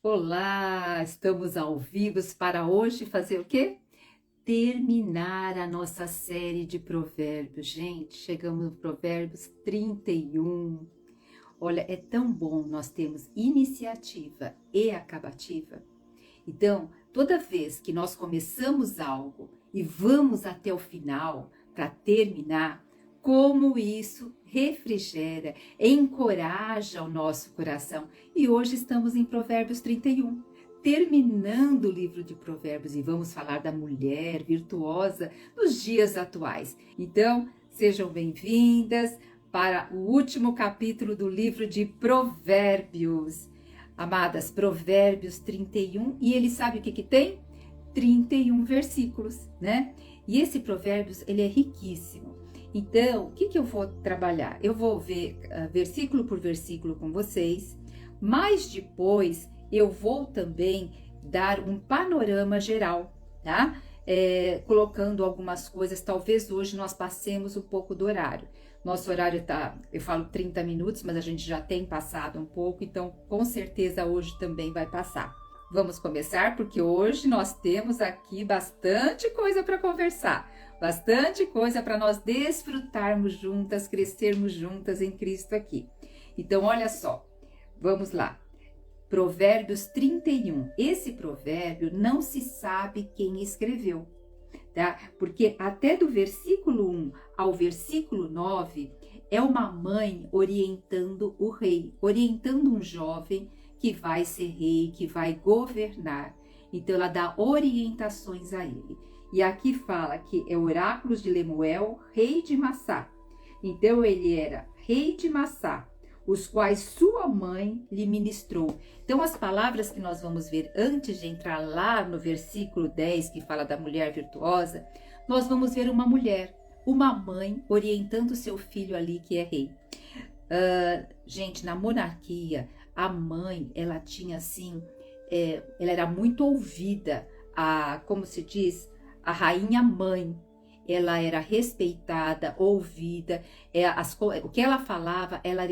Olá, estamos ao vivo para hoje fazer o quê? Terminar a nossa série de provérbios. Gente, chegamos no Provérbios 31. Olha, é tão bom nós termos iniciativa e acabativa. Então, toda vez que nós começamos algo e vamos até o final para terminar, como isso refrigera, encoraja o nosso coração. E hoje estamos em Provérbios 31, terminando o livro de Provérbios, e vamos falar da mulher virtuosa nos dias atuais. Então, sejam bem-vindas para o último capítulo do livro de Provérbios. Amadas, Provérbios 31, e ele sabe o que tem? 31 versículos, né? E esse Provérbios, ele é riquíssimo. Então, o que eu vou trabalhar? Eu vou ver versículo por versículo com vocês, mas depois eu vou também dar um panorama geral, tá? Colocando algumas coisas, talvez hoje nós passemos um pouco do horário. Nosso horário tá, eu falo 30 minutos, mas a gente já tem passado um pouco, então com certeza hoje também vai passar. Vamos começar porque hoje nós temos aqui bastante coisa para conversar, bastante coisa para nós desfrutarmos juntas, crescermos juntas em Cristo aqui. Então olha só, vamos lá. Provérbios 31. Esse provérbio não se sabe quem escreveu, tá? Porque até do versículo 1 ao versículo 9 é uma mãe orientando o rei, orientando um jovem que vai ser rei, que vai governar. Então ela dá orientações a ele. E aqui fala que é oráculos de Lemuel, rei de Massá. Então ele era rei de Massá, os quais sua mãe lhe ministrou. Então, as palavras que nós vamos ver antes de entrar lá no versículo 10, que fala da mulher virtuosa, nós vamos ver uma mulher, uma mãe, orientando seu filho ali que é rei. Gente, na monarquia, a mãe, ela tinha assim, ela era muito ouvida, como se diz, a rainha mãe. Ela era respeitada, ouvida, o que ela falava, ela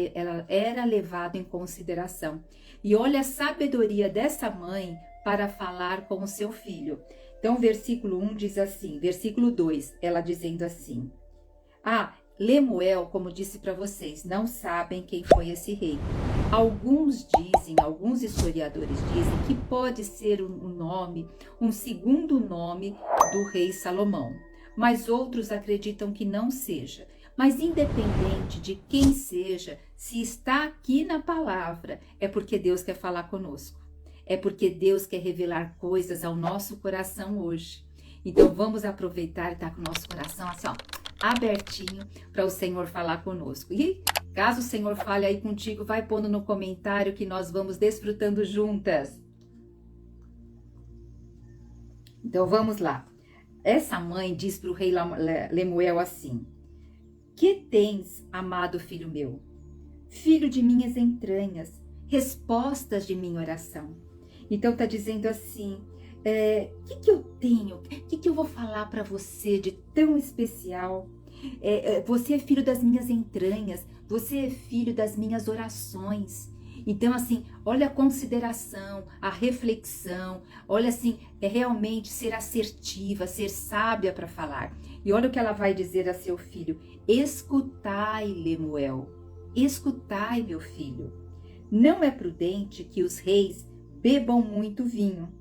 era levado em consideração. E olha a sabedoria dessa mãe para falar com o seu filho. Então, versículo 1 diz assim, versículo 2, ela dizendo assim: Lemuel, como disse para vocês, não sabem quem foi esse rei. Alguns historiadores dizem que pode ser um segundo nome do rei Salomão. Mas outros acreditam que não seja. Mas independente de quem seja, se está aqui na palavra, é porque Deus quer falar conosco. É porque Deus quer revelar coisas ao nosso coração hoje. Então vamos aproveitar e estar com o nosso coração assim, abertinho para o Senhor falar conosco. E caso o Senhor fale aí contigo, vai pondo no comentário que nós vamos desfrutando juntas. Então vamos lá. Essa mãe diz para o rei Lemuel assim: Que tens, amado filho meu? Filho de minhas entranhas, respostas de minha oração. Então está dizendo assim: que eu tenho? O que eu vou falar para você de tão especial? Você é filho das minhas entranhas, você é filho das minhas orações. Então, assim, olha a consideração, a reflexão, olha assim, realmente ser assertiva, ser sábia para falar. E olha o que ela vai dizer a seu filho: escutai, Lemuel, escutai, meu filho. Não é prudente que os reis bebam muito vinho,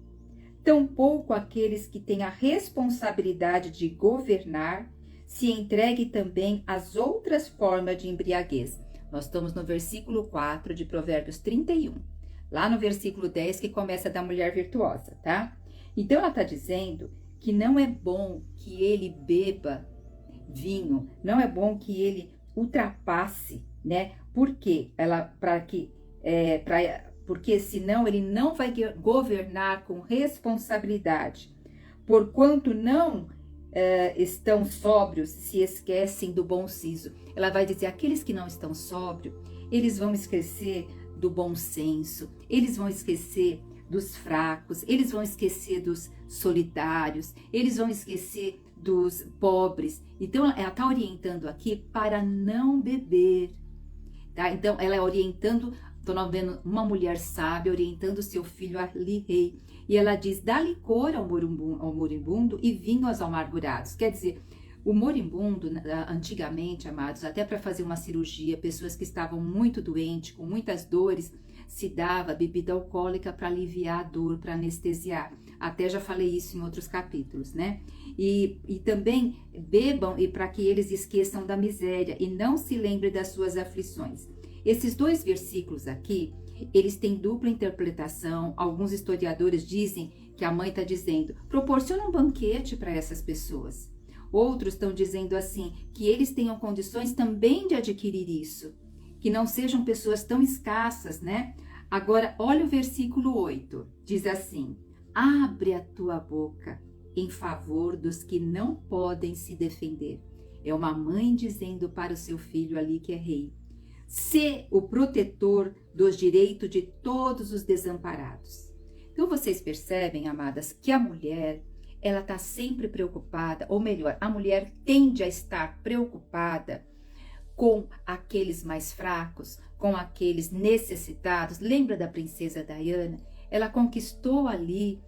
tampouco aqueles que têm a responsabilidade de governar se entreguem também às outras formas de embriaguez. Nós estamos no versículo 4 de Provérbios 31. Lá no versículo 10 que começa da mulher virtuosa, tá? Então ela está dizendo que não é bom que ele beba vinho, não é bom que ele ultrapasse, né? Por quê? Porque senão ele não vai governar com responsabilidade. Porquanto não estão sóbrios, se esquecem do bom siso. Ela vai dizer: aqueles que não estão sóbrios, eles vão esquecer do bom senso, eles vão esquecer dos fracos, eles vão esquecer dos solitários, eles vão esquecer dos pobres. Então ela está orientando aqui para não beber, tá? Então ela é orientando Estou vendo uma mulher sábia orientando seu filho ali, rei. E ela diz, dá licor ao moribundo e vinho aos amargurados. Quer dizer, o moribundo, antigamente, amados, até para fazer uma cirurgia, pessoas que estavam muito doentes, com muitas dores, se dava bebida alcoólica para aliviar a dor, para anestesiar. Até já falei isso em outros capítulos, né? E também bebam e para que eles esqueçam da miséria e não se lembrem das suas aflições. Esses 2 versículos aqui, eles têm dupla interpretação. Alguns historiadores dizem que a mãe está dizendo, proporciona um banquete para essas pessoas. Outros estão dizendo assim, que eles tenham condições também de adquirir isso, que não sejam pessoas tão escassas, né? Agora, olha o versículo 8, diz assim, abre a tua boca em favor dos que não podem se defender. É uma mãe dizendo para o seu filho ali que é rei, sê o protetor dos direitos de todos os desamparados. Então vocês percebem, amadas, que a mulher, ela está sempre preocupada, ou melhor, a mulher tende a estar preocupada com aqueles mais fracos, com aqueles necessitados. Lembra da princesa Diana? Ela conquistou ali,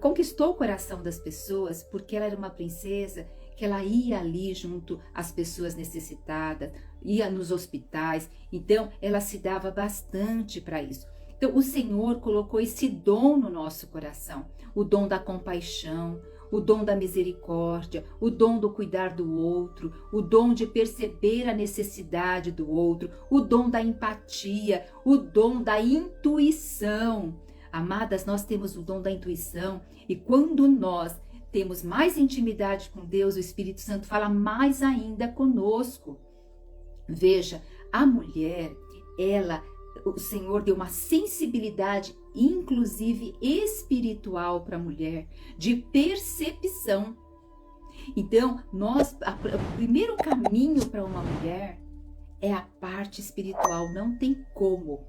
conquistou o coração das pessoas, porque ela era uma princesa que ela ia ali junto às pessoas necessitadas, ia nos hospitais, então ela se dava bastante para isso. Então o Senhor colocou esse dom no nosso coração, o dom da compaixão, o dom da misericórdia, o dom do cuidar do outro, o dom de perceber a necessidade do outro, o dom da empatia, o dom da intuição. Amadas, nós temos o dom da intuição e quando nós temos mais intimidade com Deus, o Espírito Santo fala mais ainda conosco. Veja, a mulher, o Senhor deu uma sensibilidade, inclusive espiritual para a mulher, de percepção. Então, o primeiro caminho para uma mulher é a parte espiritual, não tem como.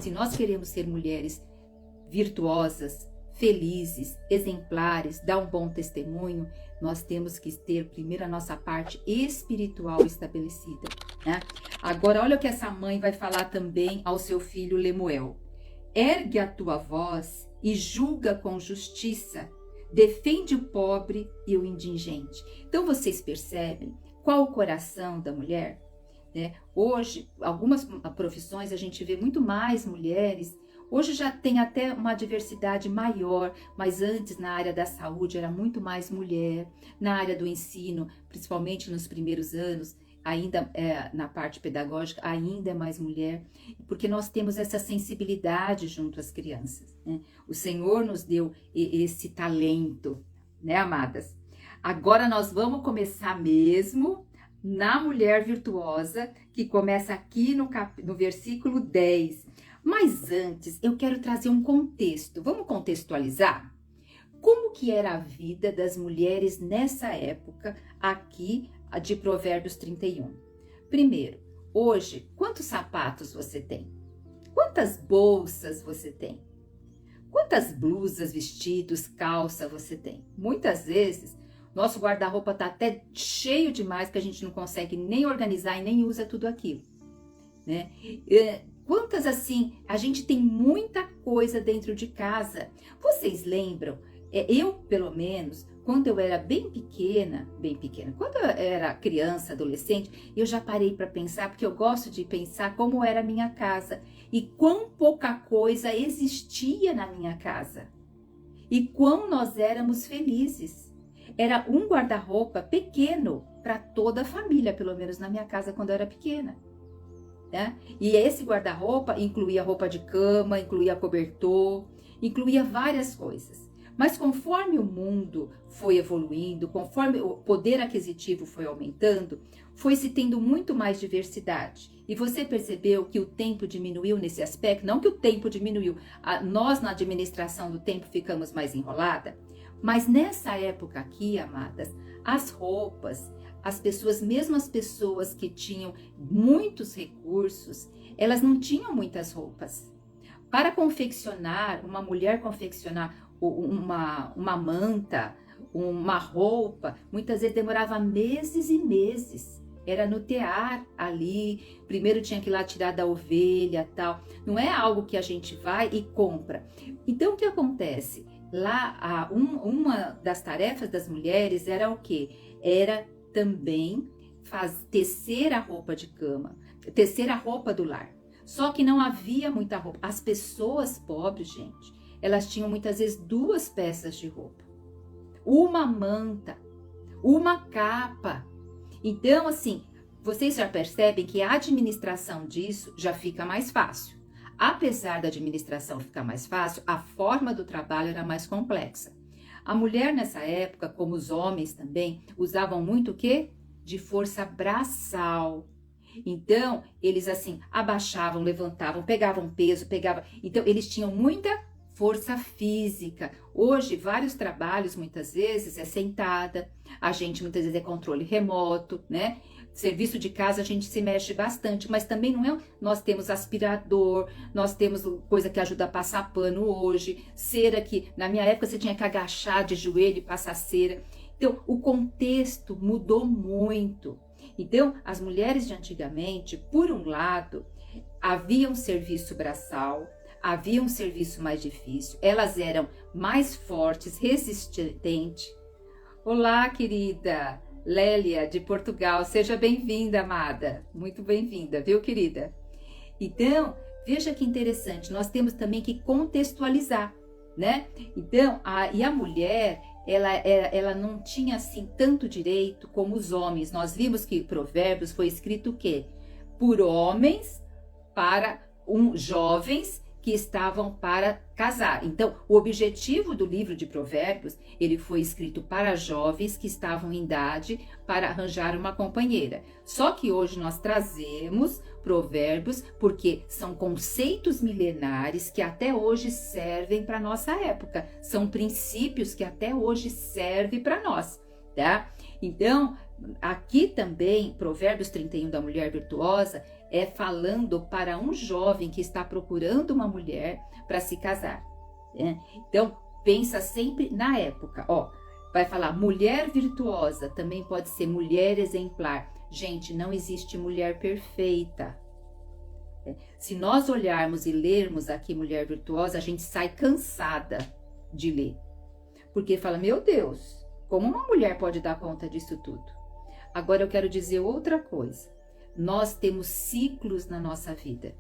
Se nós queremos ser mulheres virtuosas, felizes, exemplares, dar um bom testemunho, nós temos que ter primeiro a nossa parte espiritual estabelecida, né? Agora, olha o que essa mãe vai falar também ao seu filho Lemuel. Ergue a tua voz e julga com justiça, defende o pobre e o indigente. Então, vocês percebem qual o coração da mulher? Né? Hoje, algumas profissões a gente vê muito mais mulheres. Hoje já tem até uma diversidade maior, mas antes na área da saúde era muito mais mulher, na área do ensino, principalmente nos primeiros anos, ainda na parte pedagógica, ainda é mais mulher, porque nós temos essa sensibilidade junto às crianças, né? O Senhor nos deu esse talento, né, amadas? Agora nós vamos começar mesmo na mulher virtuosa, que começa aqui no versículo 10. Mas antes, eu quero trazer um contexto. Vamos contextualizar? Como que era a vida das mulheres nessa época aqui de Provérbios 31? Primeiro, hoje, quantos sapatos você tem? Quantas bolsas você tem? Quantas blusas, vestidos, calça você tem? Muitas vezes, nosso guarda-roupa está até cheio demais que a gente não consegue nem organizar e nem usa tudo aquilo, né? Quantas assim, a gente tem muita coisa dentro de casa. Vocês lembram? Eu, pelo menos, quando eu era bem pequena, quando eu era criança, adolescente, eu já parei para pensar, porque eu gosto de pensar como era a minha casa e quão pouca coisa existia na minha casa e quão nós éramos felizes. Era um guarda-roupa pequeno para toda a família, pelo menos na minha casa quando eu era pequena. Né? E esse guarda-roupa incluía roupa de cama, incluía cobertor, incluía várias coisas. Mas conforme o mundo foi evoluindo, conforme o poder aquisitivo foi aumentando, foi se tendo muito mais diversidade. E você percebeu que o tempo diminuiu nesse aspecto? Não que o tempo diminuiu, nós na administração do tempo ficamos mais enrolada, mas nessa época aqui, amadas, as roupas, as pessoas, mesmo as pessoas que tinham muitos recursos, elas não tinham muitas roupas. Para confeccionar, uma mulher confeccionar uma manta, uma roupa, muitas vezes demorava meses e meses. era no tear ali, primeiro tinha que ir lá tirar da ovelha, tal. Não é algo que a gente vai e compra. Então o que acontece? Lá, uma das tarefas das mulheres era o quê? Era também tecer a roupa de cama, tecer a roupa do lar. Só que não havia muita roupa. As pessoas pobres, gente, elas tinham muitas vezes 2 peças de roupa, uma manta, uma capa. Então, assim, vocês já percebem que a administração disso já fica mais fácil. Apesar da administração ficar mais fácil, a forma do trabalho era mais complexa. A mulher nessa época, como os homens também, usavam muito o quê? De força braçal. Então, eles assim, abaixavam, levantavam, pegavam peso, Então, eles tinham muita força física. Hoje, vários trabalhos, muitas vezes, é sentada. A gente, muitas vezes, é controle remoto, né? Serviço de casa, a gente se mexe bastante, mas também não é... Nós temos aspirador, nós temos coisa que ajuda a passar pano hoje, cera que, na minha época, você tinha que agachar de joelho e passar cera. Então, o contexto mudou muito. Então, as mulheres de antigamente, por um lado, havia um serviço braçal, havia um serviço mais difícil, elas eram mais fortes, resistentes. Olá, querida Lélia, de Portugal, seja bem-vinda, amada, muito bem-vinda, viu, querida? Então, veja que interessante, nós temos também que contextualizar, né? Então, a mulher, ela não tinha assim tanto direito como os homens. Nós vimos que Provérbios foi escrito o quê? Por homens para jovens que estavam para casar. Então, o objetivo do livro de Provérbios, ele foi escrito para jovens que estavam em idade para arranjar uma companheira. Só que hoje nós trazemos Provérbios porque são conceitos milenares que até hoje servem para nossa época. São princípios que até hoje servem para nós, tá? Então, aqui também, Provérbios 31 da mulher virtuosa, é falando para um jovem que está procurando uma mulher para se casar, né? Então, pensa sempre na época, ó. Vai falar mulher virtuosa, também pode ser mulher exemplar. Gente, não existe mulher perfeita. Se nós olharmos e lermos aqui mulher virtuosa, a gente sai cansada de ler. Porque fala, meu Deus, como uma mulher pode dar conta disso tudo? Agora eu quero dizer outra coisa. Nós temos ciclos na nossa vida.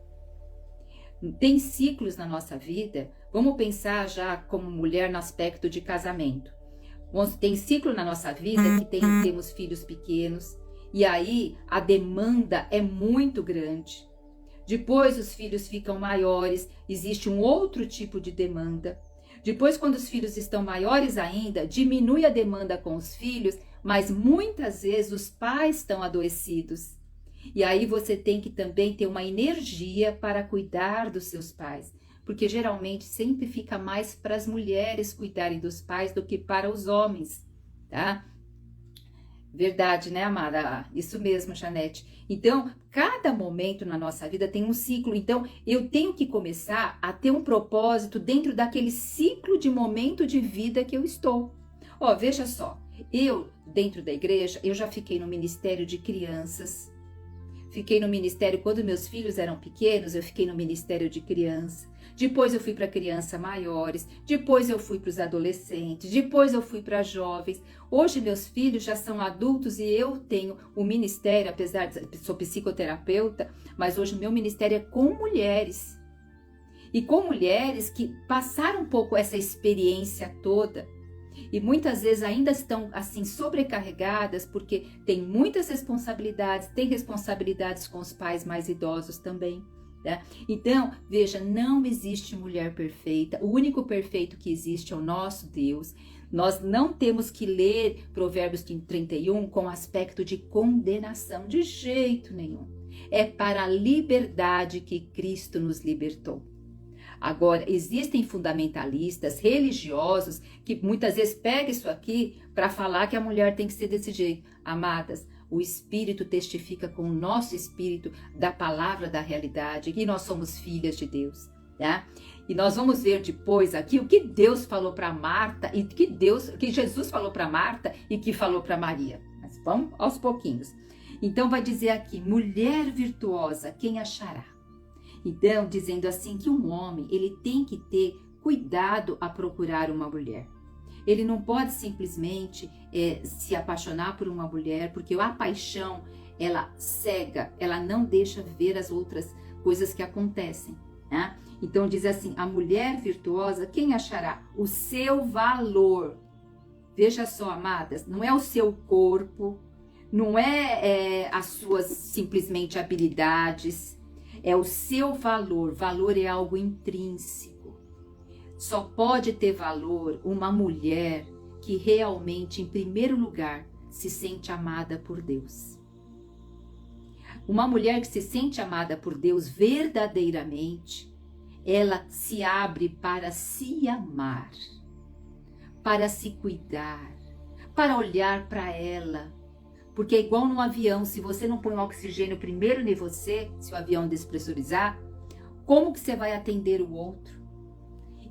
Tem ciclos na nossa vida. Vamos pensar já como mulher no aspecto de casamento. Tem ciclo na nossa vida que temos filhos pequenos. E aí a demanda é muito grande. Depois os filhos ficam maiores. Existe um outro tipo de demanda. Depois, quando os filhos estão maiores ainda, diminui a demanda com os filhos, mas muitas vezes os pais estão adoecidos. E aí você tem que também ter uma energia para cuidar dos seus pais, porque geralmente sempre fica mais para as mulheres cuidarem dos pais do que para os homens, tá? Verdade, né, amada? Isso mesmo, Janete. Então, cada momento na nossa vida tem um ciclo. Então, eu tenho que começar a ter um propósito dentro daquele ciclo de momento de vida que eu estou. Ó, veja só. Eu, dentro da igreja, eu já fiquei no ministério de crianças. Fiquei no ministério, quando meus filhos eram pequenos, eu fiquei no ministério de criança. Depois eu fui para crianças maiores, depois eu fui para os adolescentes, depois eu fui para jovens. Hoje meus filhos já são adultos e eu tenho o ministério, apesar de sou psicoterapeuta, mas hoje o meu ministério é com mulheres. E com mulheres que passaram um pouco essa experiência toda. E muitas vezes ainda estão assim sobrecarregadas porque tem muitas responsabilidades, tem responsabilidades com os pais mais idosos também, né? Então, veja, não existe mulher perfeita, o único perfeito que existe é o nosso Deus. Nós não temos que ler Provérbios 31 com aspecto de condenação, de jeito nenhum. É para a liberdade que Cristo nos libertou. Agora, existem fundamentalistas religiosos que muitas vezes pegam isso aqui para falar que a mulher tem que ser desse jeito. Amadas, o Espírito testifica com o nosso Espírito da palavra da realidade, que nós somos filhas de Deus, tá? E nós vamos ver depois aqui o que Deus falou para Marta e que Jesus falou para Marta e que falou para Maria. Mas vamos aos pouquinhos. Então vai dizer aqui, mulher virtuosa, quem achará? Então, dizendo assim que um homem, ele tem que ter cuidado a procurar uma mulher. Ele não pode simplesmente se apaixonar por uma mulher, porque a paixão, ela cega, ela não deixa ver as outras coisas que acontecem, né? Então diz assim, a mulher virtuosa, quem achará? O seu valor. Veja só, amadas, não é o seu corpo, não é as suas simplesmente habilidades, é o seu valor. Valor é algo intrínseco. Só pode ter valor uma mulher que realmente, em primeiro lugar, se sente amada por Deus. Uma mulher que se sente amada por Deus verdadeiramente, ela se abre para se amar, para se cuidar, para olhar para ela. Porque é igual num avião, se você não põe o oxigênio primeiro em você, se o avião despressurizar, como que você vai atender o outro?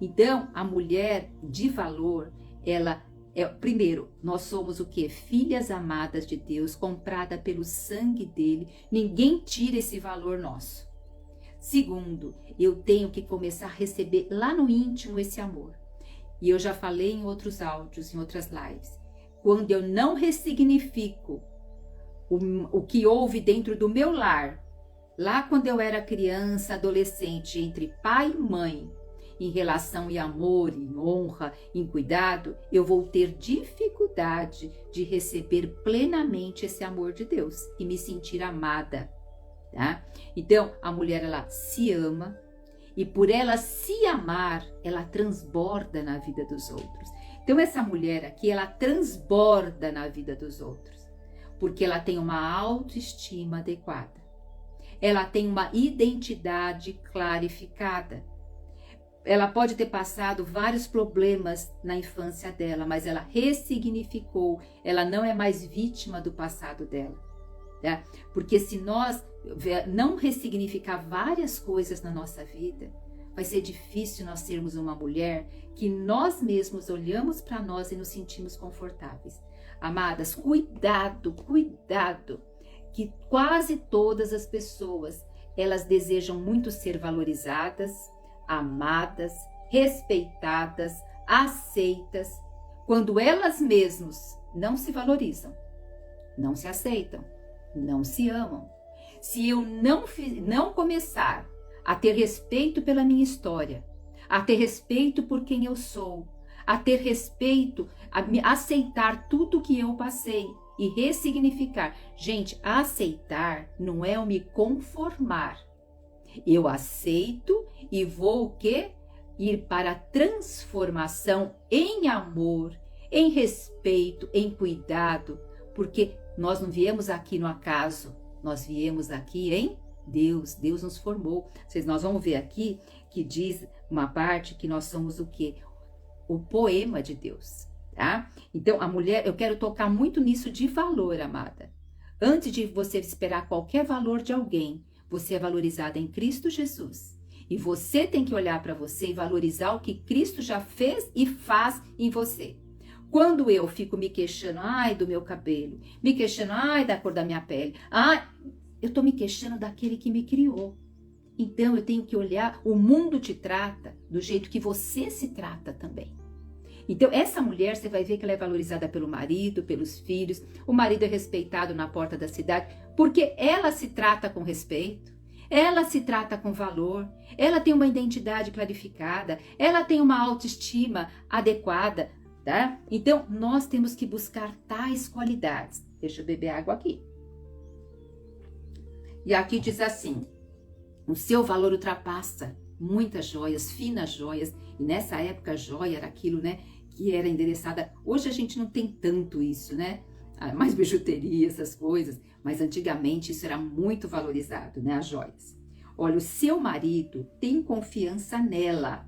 Então, a mulher de valor, ela primeiro, nós somos o quê? Filhas amadas de Deus, comprada pelo sangue dele. Ninguém tira esse valor nosso. Segundo, eu tenho que começar a receber lá no íntimo esse amor. E eu já falei em outros áudios, em outras lives. Quando eu não ressignifico o que houve dentro do meu lar, lá quando eu era criança, adolescente, entre pai e mãe, em relação em amor, em honra, em cuidado, eu vou ter dificuldade de receber plenamente esse amor de Deus e me sentir amada, tá? Então, a mulher, ela se ama e por ela se amar, ela transborda na vida dos outros. Então, essa mulher aqui, ela transborda na vida dos outros, porque ela tem uma autoestima adequada. Ela tem uma identidade clarificada. Ela pode ter passado vários problemas na infância dela, mas ela ressignificou, ela não é mais vítima do passado dela. Tá? Porque se nós não ressignificar várias coisas na nossa vida, vai ser difícil nós sermos uma mulher que nós mesmos olhamos para nós e nos sentimos confortáveis. Amadas, cuidado, cuidado, que quase todas as pessoas, elas desejam muito ser valorizadas, amadas, respeitadas, aceitas, quando elas mesmas não se valorizam, não se aceitam, não se amam. Se eu não começar a ter respeito pela minha história, a ter respeito por quem eu sou, a ter respeito, a me aceitar tudo que eu passei e ressignificar. Gente, aceitar não é eu me conformar. Eu aceito e vou o quê? Ir para a transformação em amor, em respeito, em cuidado, porque nós não viemos aqui no acaso, nós viemos aqui em Deus. Deus nos formou. Nós vamos ver aqui que diz uma parte que nós somos o quê? O poema de Deus, tá? Então, a mulher, eu quero tocar muito nisso de valor, amada. Antes de você esperar qualquer valor de alguém, você é valorizada em Cristo Jesus. E você tem que olhar para você e valorizar o que Cristo já fez e faz em você. Quando eu fico me queixando, ai, do meu cabelo, me queixando, ai, da cor da minha pele, ai, eu estou me queixando daquele que me criou. Então, eu tenho que olhar, o mundo te trata do jeito que você se trata também. Então, essa mulher, você vai ver que ela é valorizada pelo marido, pelos filhos. O marido é respeitado na porta da cidade, porque ela se trata com respeito, ela se trata com valor, ela tem uma identidade clarificada, ela tem uma autoestima adequada, tá? Então, nós temos que buscar tais qualidades. Deixa eu beber água aqui. E aqui diz assim, o seu valor ultrapassa muitas joias, finas joias, e nessa época a joia era aquilo, né, que era endereçada. Hoje a gente não tem tanto isso, né, mais bijuteria, essas coisas, mas antigamente isso era muito valorizado, né, as joias. Olha, o seu marido tem confiança nela.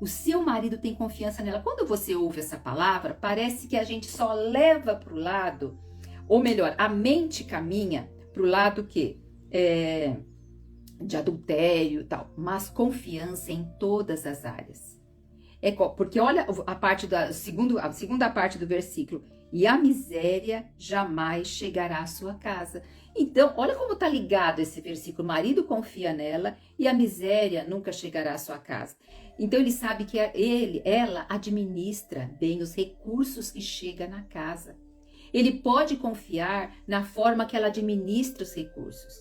O seu marido tem confiança nela. Quando você ouve essa palavra, parece que a gente só leva para o lado, ou melhor, a mente caminha para o lado que de adultério e tal, mas confiança em todas as áreas. Porque olha a segunda parte do versículo. E a miséria jamais chegará à sua casa. Então, olha como está ligado esse versículo. O marido confia nela e a miséria nunca chegará à sua casa. Então, ele sabe que ela administra bem os recursos que chegam na casa. Ele pode confiar na forma que ela administra os recursos.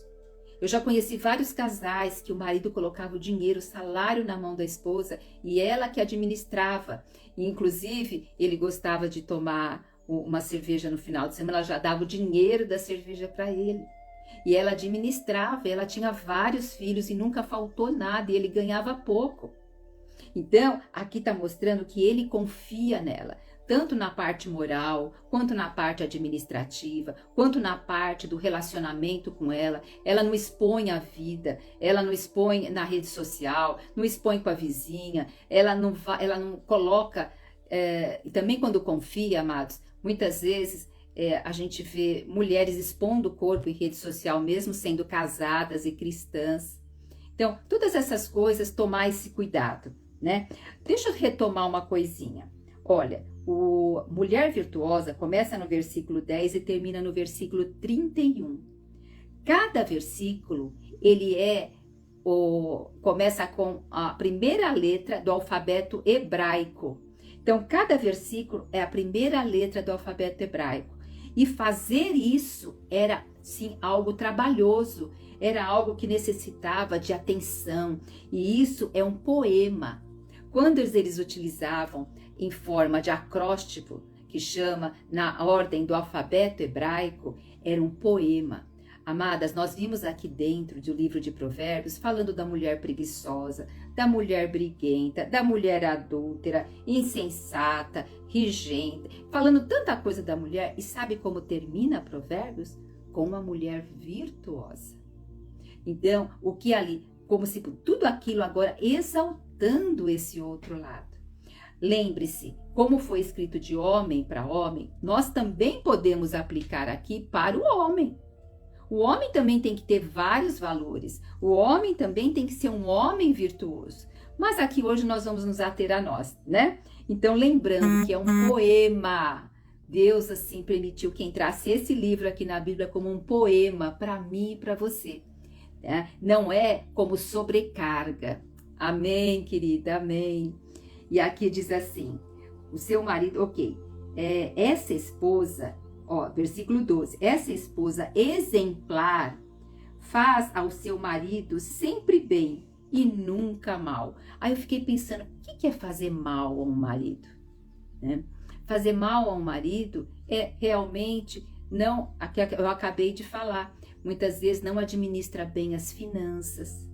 Eu já conheci vários casais que o marido colocava o dinheiro, o salário na mão da esposa e ela que administrava. E, inclusive, ele gostava de tomar uma cerveja no final de semana, ela já dava o dinheiro da cerveja para ele. E ela administrava, ela tinha vários filhos e nunca faltou nada e ele ganhava pouco. Então, aqui está mostrando que ele confia nela, tanto na parte moral, quanto na parte administrativa, quanto na parte do relacionamento com ela. Ela não expõe a vida, ela não expõe na rede social, não expõe com a vizinha, ela não coloca... e também quando confia, amados, muitas vezes a gente vê mulheres expondo o corpo em rede social, mesmo sendo casadas e cristãs. Então, todas essas coisas, tomar esse cuidado, né? Deixa eu retomar uma coisinha. Olha, Mulher Virtuosa começa no versículo 10 e termina no versículo 31. Cada versículo, ele começa com a primeira letra do alfabeto hebraico. Então, cada versículo é a primeira letra do alfabeto hebraico. E fazer isso era, sim, algo trabalhoso, era algo que necessitava de atenção. E isso é um poema. Quando eles utilizavam em forma de acróstico, que chama na ordem do alfabeto hebraico, era um poema. Amadas, nós vimos aqui dentro do livro de Provérbios falando da mulher preguiçosa, da mulher briguenta, da mulher adúltera, insensata, rigenta, falando tanta coisa da mulher. E sabe como termina Provérbios? Com uma mulher virtuosa. Então, o que ali, como se tudo aquilo agora exaltando esse outro lado. Lembre-se, como foi escrito de homem para homem, nós também podemos aplicar aqui para o homem. O homem também tem que ter vários valores. O homem também tem que ser um homem virtuoso. Mas aqui hoje nós vamos nos ater a nós, né? Então, lembrando que é um poema. Deus, assim, permitiu que entrasse esse livro aqui na Bíblia como um poema para mim e para você. Né? Não é como sobrecarga. Amém, querida, amém. E aqui diz assim, o seu marido, essa esposa... versículo 12. Essa esposa exemplar faz ao seu marido sempre bem e nunca mal. Aí eu fiquei pensando, o que é fazer mal a um marido? Né? Fazer mal a um marido é realmente, não, eu acabei de falar, muitas vezes não administra bem as finanças,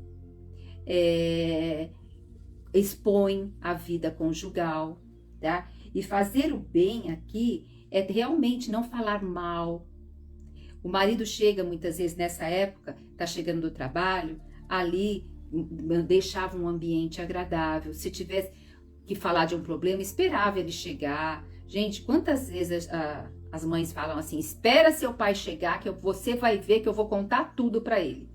expõe a vida conjugal, tá? E fazer o bem aqui é realmente não falar mal. O marido chega muitas vezes nessa época, tá chegando do trabalho, ali deixava um ambiente agradável. Se tivesse que falar de um problema, esperava ele chegar. Gente, quantas vezes as mães falam assim, espera seu pai chegar que você vai ver que eu vou contar tudo para ele.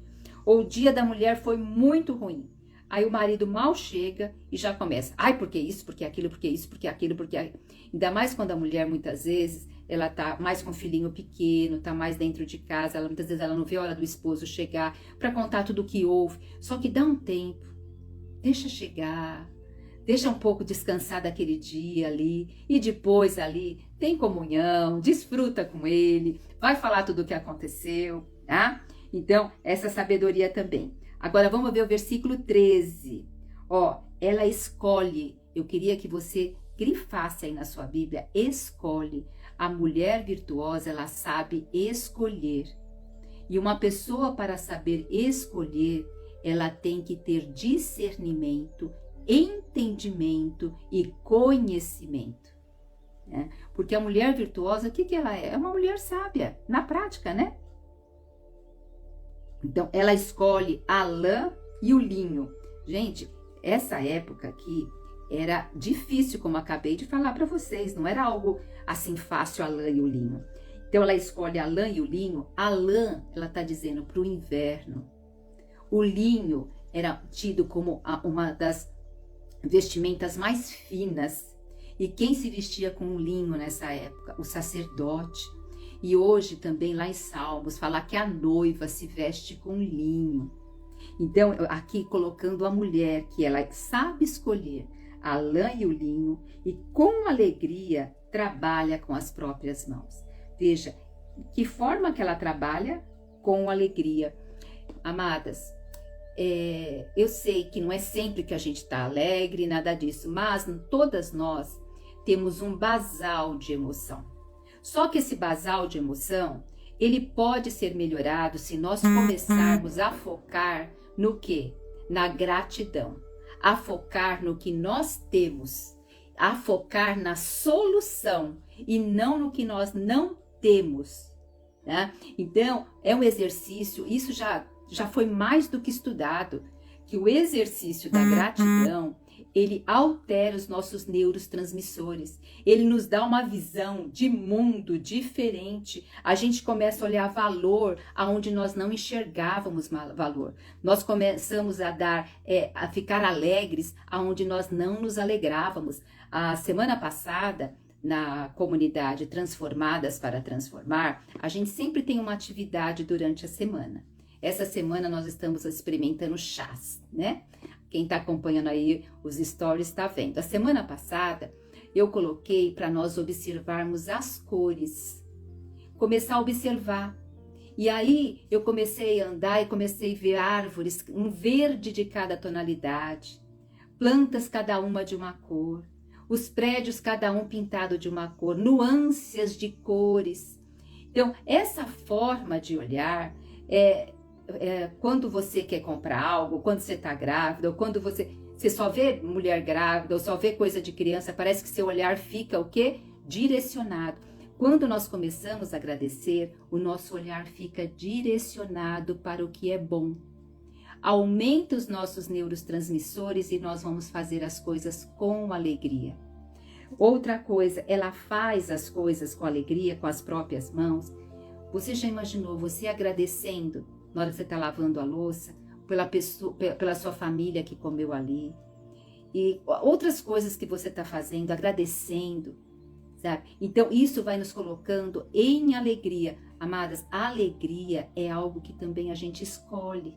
Ou o dia da mulher foi muito ruim. Aí o marido mal chega e já começa. Ai, porque isso, porque aquilo, porque isso, porque aquilo, porque... Ainda mais quando a mulher, muitas vezes, ela tá mais com um filhinho pequeno, tá mais dentro de casa, muitas vezes ela não vê a hora do esposo chegar para contar tudo o que houve. Só que dá um tempo, deixa chegar, deixa um pouco descansar daquele dia ali, e depois ali tem comunhão, desfruta com ele, vai falar tudo o que aconteceu, tá? Então, essa sabedoria também. Agora vamos ver o versículo 13. Ela escolhe, eu queria que você grifasse aí na sua Bíblia, escolhe. A mulher virtuosa, ela sabe escolher. E uma pessoa, para saber escolher, ela tem que ter discernimento, entendimento e conhecimento. Né? Porque a mulher virtuosa, o que ela é? É uma mulher sábia, na prática, né? Então, ela escolhe a lã e o linho. Gente, essa época aqui era difícil, como acabei de falar para vocês. Não era algo assim fácil a lã e o linho. Então, ela escolhe a lã e o linho. A lã, ela está dizendo, para o inverno. O linho era tido como uma das vestimentas mais finas. E quem se vestia com linho nessa época? O sacerdote. E hoje também lá em Salmos fala que a noiva se veste com linho. Então aqui colocando a mulher que ela sabe escolher a lã e o linho e com alegria trabalha com as próprias mãos. Veja, que forma que ela trabalha? Com alegria. Amadas, eu sei que não é sempre que a gente está alegre, nada disso, mas todas nós temos um basal de emoção. Só que esse basal de emoção, ele pode ser melhorado se nós começarmos a focar no quê? Na gratidão, a focar no que nós temos, a focar na solução e não no que nós não temos. Né? Então, é um exercício, isso já foi mais do que estudado, que o exercício da gratidão, ele altera os nossos neurotransmissores, ele nos dá uma visão de mundo diferente, a gente começa a olhar valor aonde nós não enxergávamos valor, nós começamos a ficar alegres aonde nós não nos alegrávamos. A semana passada, na comunidade Transformadas para Transformar, a gente sempre tem uma atividade durante a semana. Essa semana nós estamos experimentando chás, né? Quem está acompanhando aí os stories está vendo. A semana passada eu coloquei para nós observarmos as cores, começar a observar. E aí eu comecei a andar e comecei a ver árvores, um verde de cada tonalidade, plantas cada uma de uma cor, os prédios cada um pintado de uma cor, nuances de cores. Então essa forma de olhar quando você quer comprar algo, quando você está grávida, ou quando você só vê mulher grávida, ou só vê coisa de criança, parece que seu olhar fica o quê? Direcionado. Quando nós começamos a agradecer, o nosso olhar fica direcionado para o que é bom. Aumenta os nossos neurotransmissores e nós vamos fazer as coisas com alegria. Outra coisa, ela faz as coisas com alegria, com as próprias mãos. Você já imaginou você agradecendo na hora que você está lavando a louça, pela sua família que comeu ali, e outras coisas que você está fazendo, agradecendo, sabe? Então isso vai nos colocando em alegria. Amadas, a alegria é algo que também a gente escolhe,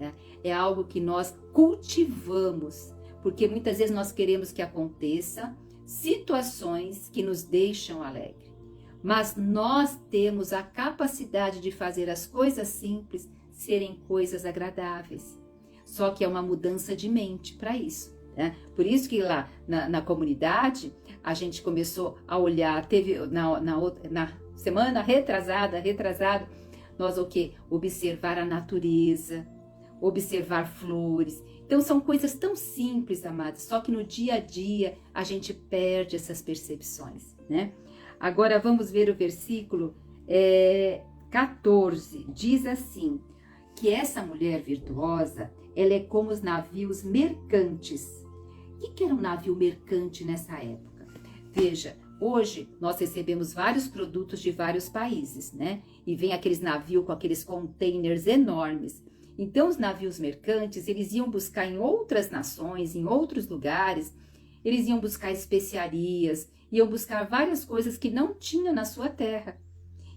né? É algo que nós cultivamos, porque muitas vezes nós queremos que aconteça situações que nos deixam alegres. Mas nós temos a capacidade de fazer as coisas simples serem coisas agradáveis. Só que é uma mudança de mente para isso, né? Por isso que lá na comunidade a gente começou a olhar, teve na semana retrasada, nós o quê? Observar a natureza, observar flores. Então são coisas tão simples, amados, só que no dia a dia a gente perde essas percepções, né? Agora vamos ver o versículo 14, diz assim, que essa mulher virtuosa, ela é como os navios mercantes. O que era um navio mercante nessa época? Veja, hoje nós recebemos vários produtos de vários países, né? E vem aqueles navios com aqueles containers enormes. Então os navios mercantes, eles iam buscar em outras nações, em outros lugares, eles iam buscar especiarias, iam buscar várias coisas que não tinha na sua terra.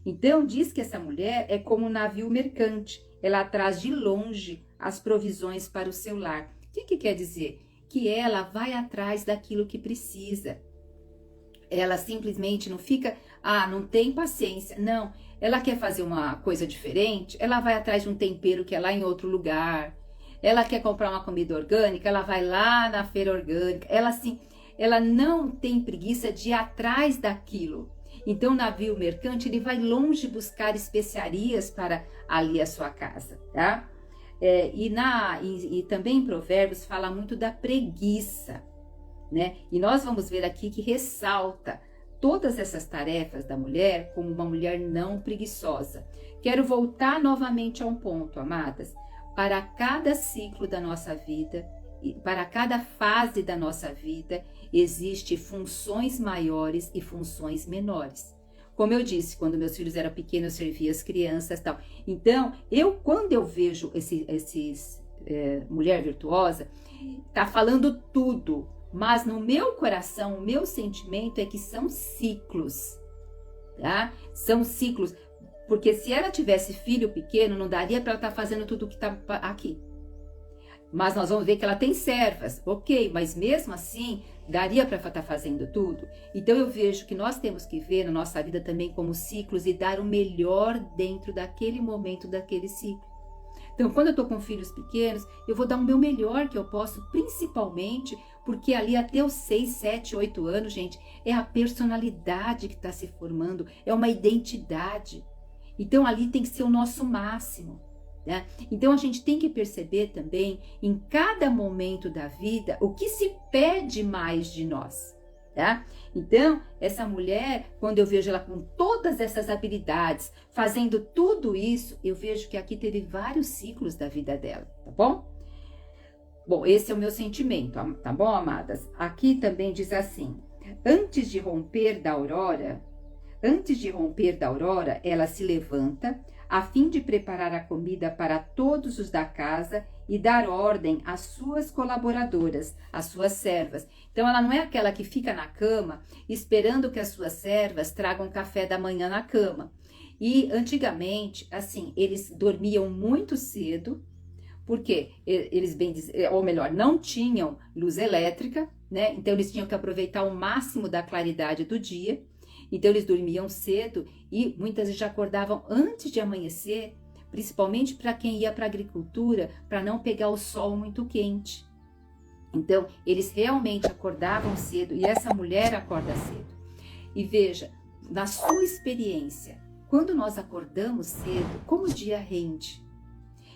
Então diz que essa mulher é como um navio mercante, ela traz de longe as provisões para o seu lar. O que quer dizer? Que ela vai atrás daquilo que precisa. Ela simplesmente não fica, não tem paciência. Não, ela quer fazer uma coisa diferente, ela vai atrás de um tempero que é lá em outro lugar. Ela quer comprar uma comida orgânica, ela vai lá na feira orgânica. Ela não tem preguiça de ir atrás daquilo. Então o navio mercante, ele vai longe buscar especiarias para ali a sua casa, tá? E também em Provérbios fala muito da preguiça, né? E nós vamos ver aqui que ressalta todas essas tarefas da mulher como uma mulher não preguiçosa. Quero voltar novamente a um ponto, amadas. Para cada ciclo da nossa vida, para cada fase da nossa vida, existem funções maiores e funções menores. Como eu disse, quando meus filhos eram pequenos, eu servia as crianças e tal. Então, quando eu vejo esses Mulher Virtuosa, tá falando tudo, mas no meu coração, o meu sentimento é que são ciclos, tá? São ciclos, porque se ela tivesse filho pequeno, não daria para ela estar fazendo tudo o que está aqui. Mas nós vamos ver que ela tem servas, ok, mas mesmo assim, daria para estar fazendo tudo? Então eu vejo que nós temos que ver na nossa vida também como ciclos e dar o melhor dentro daquele momento, daquele ciclo. Então, quando eu estou com filhos pequenos, eu vou dar o meu melhor que eu posso, principalmente porque ali até os 6, 7, 8 anos, gente, é a personalidade que está se formando, é uma identidade. Então, ali tem que ser o nosso máximo. Né? Então, a gente tem que perceber também, em cada momento da vida, o que se pede mais de nós. Tá? Então, essa mulher, quando eu vejo ela com todas essas habilidades, fazendo tudo isso, eu vejo que aqui teve vários ciclos da vida dela, tá bom? Bom, esse é o meu sentimento, tá bom, amadas? Aqui também diz assim: antes de romper da aurora, ela se levanta, a fim de preparar a comida para todos os da casa e dar ordem às suas colaboradoras, às suas servas. Então, ela não é aquela que fica na cama esperando que as suas servas tragam café da manhã na cama. E, antigamente, assim, eles dormiam muito cedo, porque eles, ou melhor, não tinham luz elétrica, né? Então, eles tinham que aproveitar o máximo da claridade do dia. Então, eles dormiam cedo e muitas vezes já acordavam antes de amanhecer, principalmente para quem ia para a agricultura, para não pegar o sol muito quente. Então, eles realmente acordavam cedo e essa mulher acorda cedo. E veja, na sua experiência, quando nós acordamos cedo, como o dia rende?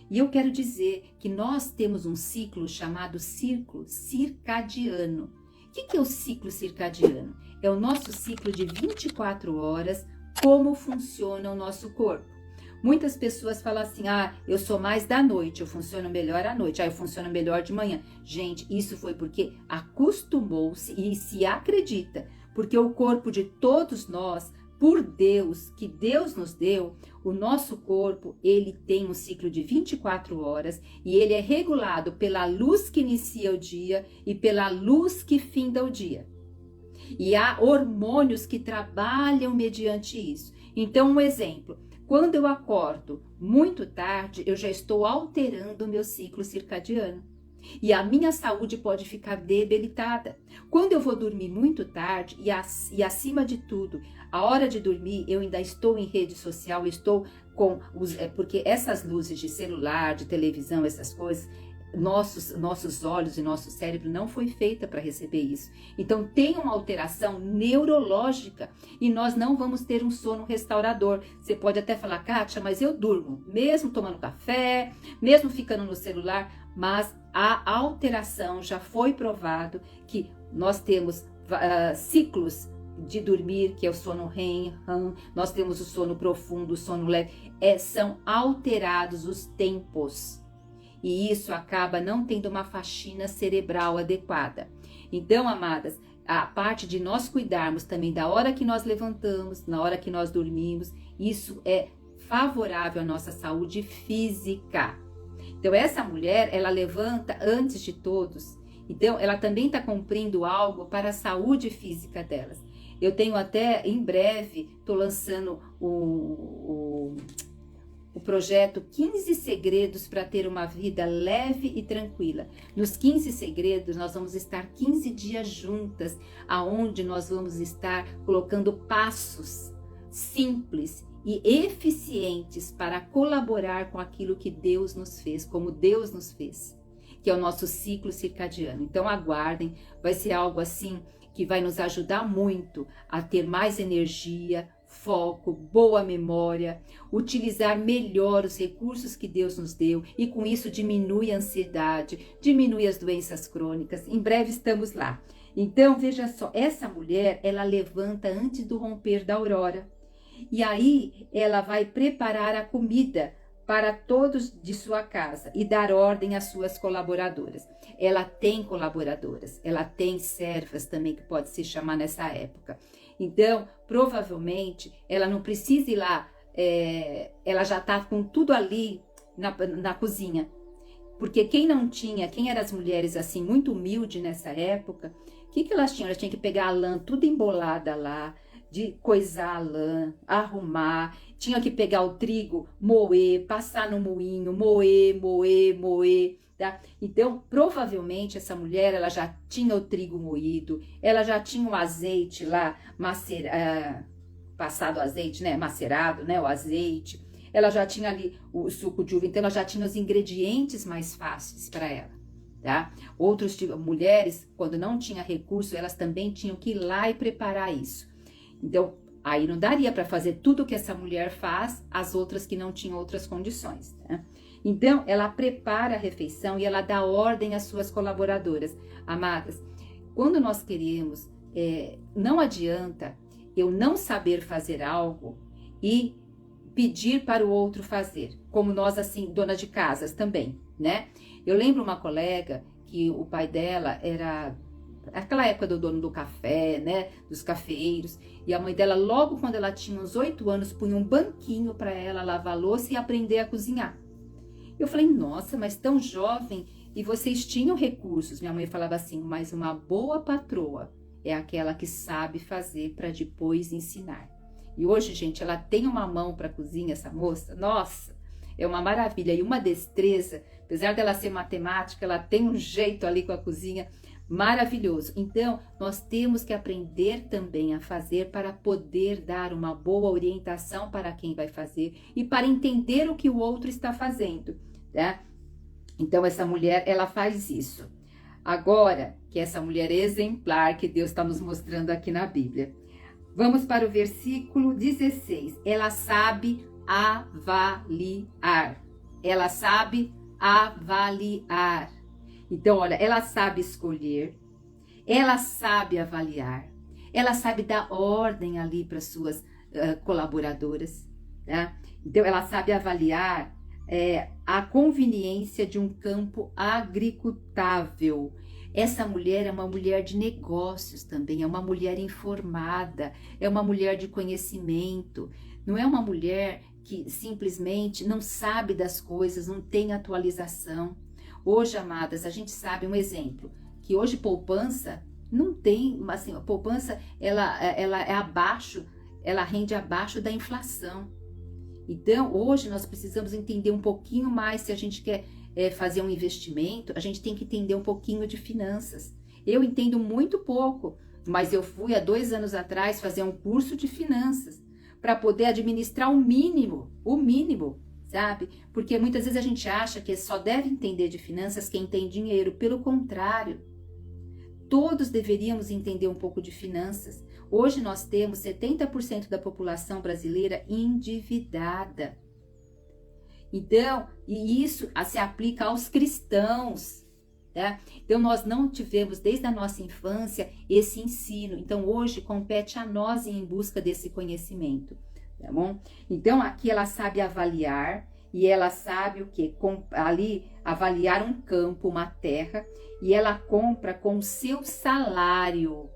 E eu quero dizer que nós temos um ciclo chamado ciclo circadiano. O que é o ciclo circadiano? É o nosso ciclo de 24 horas, como funciona o nosso corpo. Muitas pessoas falam assim, eu sou mais da noite, eu funciono melhor à noite, eu funciono melhor de manhã. Gente, isso foi porque acostumou-se e se acredita, porque o corpo de todos nós, por Deus, que Deus nos deu, o nosso corpo, ele tem um ciclo de 24 horas e ele é regulado pela luz que inicia o dia e pela luz que finda o dia. E há hormônios que trabalham mediante isso. Então, um exemplo, quando eu acordo muito tarde, eu já estou alterando o meu ciclo circadiano. E a minha saúde pode ficar debilitada. Quando eu vou dormir muito tarde e acima de tudo, a hora de dormir eu ainda estou em rede social, estou com porque essas luzes de celular, de televisão, essas coisas, nossos olhos e nosso cérebro não foi feita para receber isso. Então tem uma alteração neurológica e nós não vamos ter um sono restaurador. Você pode até falar, Kátia, mas eu durmo, mesmo tomando café, mesmo ficando no celular, mas a alteração já foi provado que nós temos ciclos de dormir, que é o sono REM, nós temos o sono profundo, o sono leve, são alterados os tempos. E isso acaba não tendo uma faxina cerebral adequada. Então, amadas, a parte de nós cuidarmos também da hora que nós levantamos, na hora que nós dormimos, isso é favorável à nossa saúde física. Então, essa mulher, ela levanta antes de todos. Então, ela também está cumprindo algo para a saúde física delas. Eu tenho até, em breve, estou lançando o projeto 15 segredos para ter uma vida leve e tranquila. Nos 15 segredos, nós vamos estar 15 dias juntas, aonde nós vamos estar colocando passos simples e eficientes para colaborar com aquilo que Deus nos fez, como Deus nos fez, que é o nosso ciclo circadiano. Então aguardem, vai ser algo assim que vai nos ajudar muito a ter mais energia, foco, boa memória, utilizar melhor os recursos que Deus nos deu e com isso diminui a ansiedade, diminui as doenças crônicas. Em breve estamos lá. Então veja só, essa mulher, ela levanta antes do romper da aurora e aí ela vai preparar a comida para todos de sua casa e dar ordem às suas colaboradoras. Ela tem colaboradoras, ela tem servas também, que pode se chamar nessa época. Então, provavelmente, ela não precisa ir lá, ela já está com tudo ali na cozinha. Porque quem não tinha, quem eram as mulheres assim, muito humildes nessa época, o que elas tinham? Elas tinham que pegar a lã tudo embolada lá, de coisar a lã, arrumar, tinha que pegar o trigo, moer, passar no moinho, moer, moer, moer, tá? Então, provavelmente essa mulher, ela já tinha o trigo moído, ela já tinha o azeite lá, passado o azeite, né, macerado, né, o azeite, ela já tinha ali o suco de uva, então ela já tinha os ingredientes mais fáceis para ela, tá? Outros mulheres, quando não tinha recurso, elas também tinham que ir lá e preparar isso. Então, aí não daria para fazer tudo o que essa mulher faz, as outras que não tinham outras condições, né? Então, ela prepara a refeição e ela dá ordem às suas colaboradoras. Amadas, quando nós queremos, não adianta eu não saber fazer algo e pedir para o outro fazer, como nós, assim, dona de casas também, né? Eu lembro uma colega que o pai dela era aquela época do dono do café, né, dos cafeeiros, e a mãe dela, logo quando ela tinha uns 8 anos, punha um banquinho para ela lavar louça e aprender a cozinhar. Eu falei, nossa, mas tão jovem, e vocês tinham recursos. Minha mãe falava assim, mas uma boa patroa é aquela que sabe fazer para depois ensinar. E hoje, gente, ela tem uma mão para cozinha, essa moça, nossa, é uma maravilha, e uma destreza, apesar dela ser matemática, ela tem um jeito ali com a cozinha maravilhoso. Então, nós temos que aprender também a fazer para poder dar uma boa orientação para quem vai fazer e para entender o que o outro está fazendo, tá? Então, essa mulher, ela faz isso. Agora, que essa mulher exemplar que Deus está nos mostrando aqui na Bíblia. Vamos para o versículo 16. Ela sabe avaliar. Ela sabe avaliar. Então, olha, ela sabe escolher, ela sabe avaliar, ela sabe dar ordem ali para suas colaboradoras, tá? Então, ela sabe avaliar a conveniência de um campo agricultável. Essa mulher é uma mulher de negócios também, é uma mulher informada, é uma mulher de conhecimento, não é uma mulher que simplesmente não sabe das coisas, não tem atualização. Hoje, amadas, a gente sabe um exemplo, que hoje poupança não tem, assim, a poupança ela é abaixo, ela rende abaixo da inflação. Então, hoje nós precisamos entender um pouquinho mais, se a gente quer fazer um investimento, a gente tem que entender um pouquinho de finanças. Eu entendo muito pouco, mas eu fui há 2 anos atrás fazer um curso de finanças para poder administrar o mínimo, sabe? Porque muitas vezes a gente acha que só deve entender de finanças quem tem dinheiro. Pelo contrário, todos deveríamos entender um pouco de finanças. Hoje nós temos 70% da população brasileira endividada. Então, e isso se aplica aos cristãos, tá? Então, nós não tivemos desde a nossa infância esse ensino. Então, hoje compete a nós ir em busca desse conhecimento. Tá bom? Então, aqui ela sabe avaliar, e ela sabe o que? Ali, avaliar um campo, uma terra, e ela compra com o seu salário.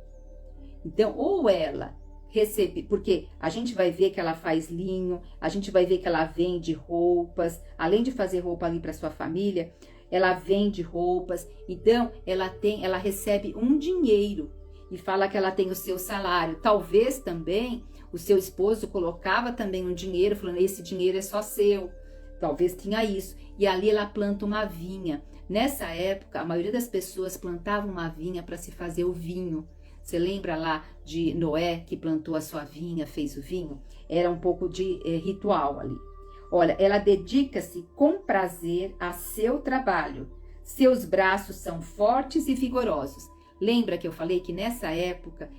Então, ou ela recebe, porque a gente vai ver que ela faz linho, a gente vai ver que ela vende roupas, além de fazer roupa ali para sua família, ela vende roupas, então ela recebe um dinheiro e fala que ela tem o seu salário. Talvez também o seu esposo colocava também um dinheiro, falando, esse dinheiro é só seu. Talvez tinha isso. E ali ela planta uma vinha. Nessa época, a maioria das pessoas plantavam uma vinha para se fazer o vinho. Você lembra lá de Noé, que plantou a sua vinha, fez o vinho? Era um pouco de ritual ali. Olha, ela dedica-se com prazer a seu trabalho. Seus braços são fortes e vigorosos. Lembra que eu falei que nessa época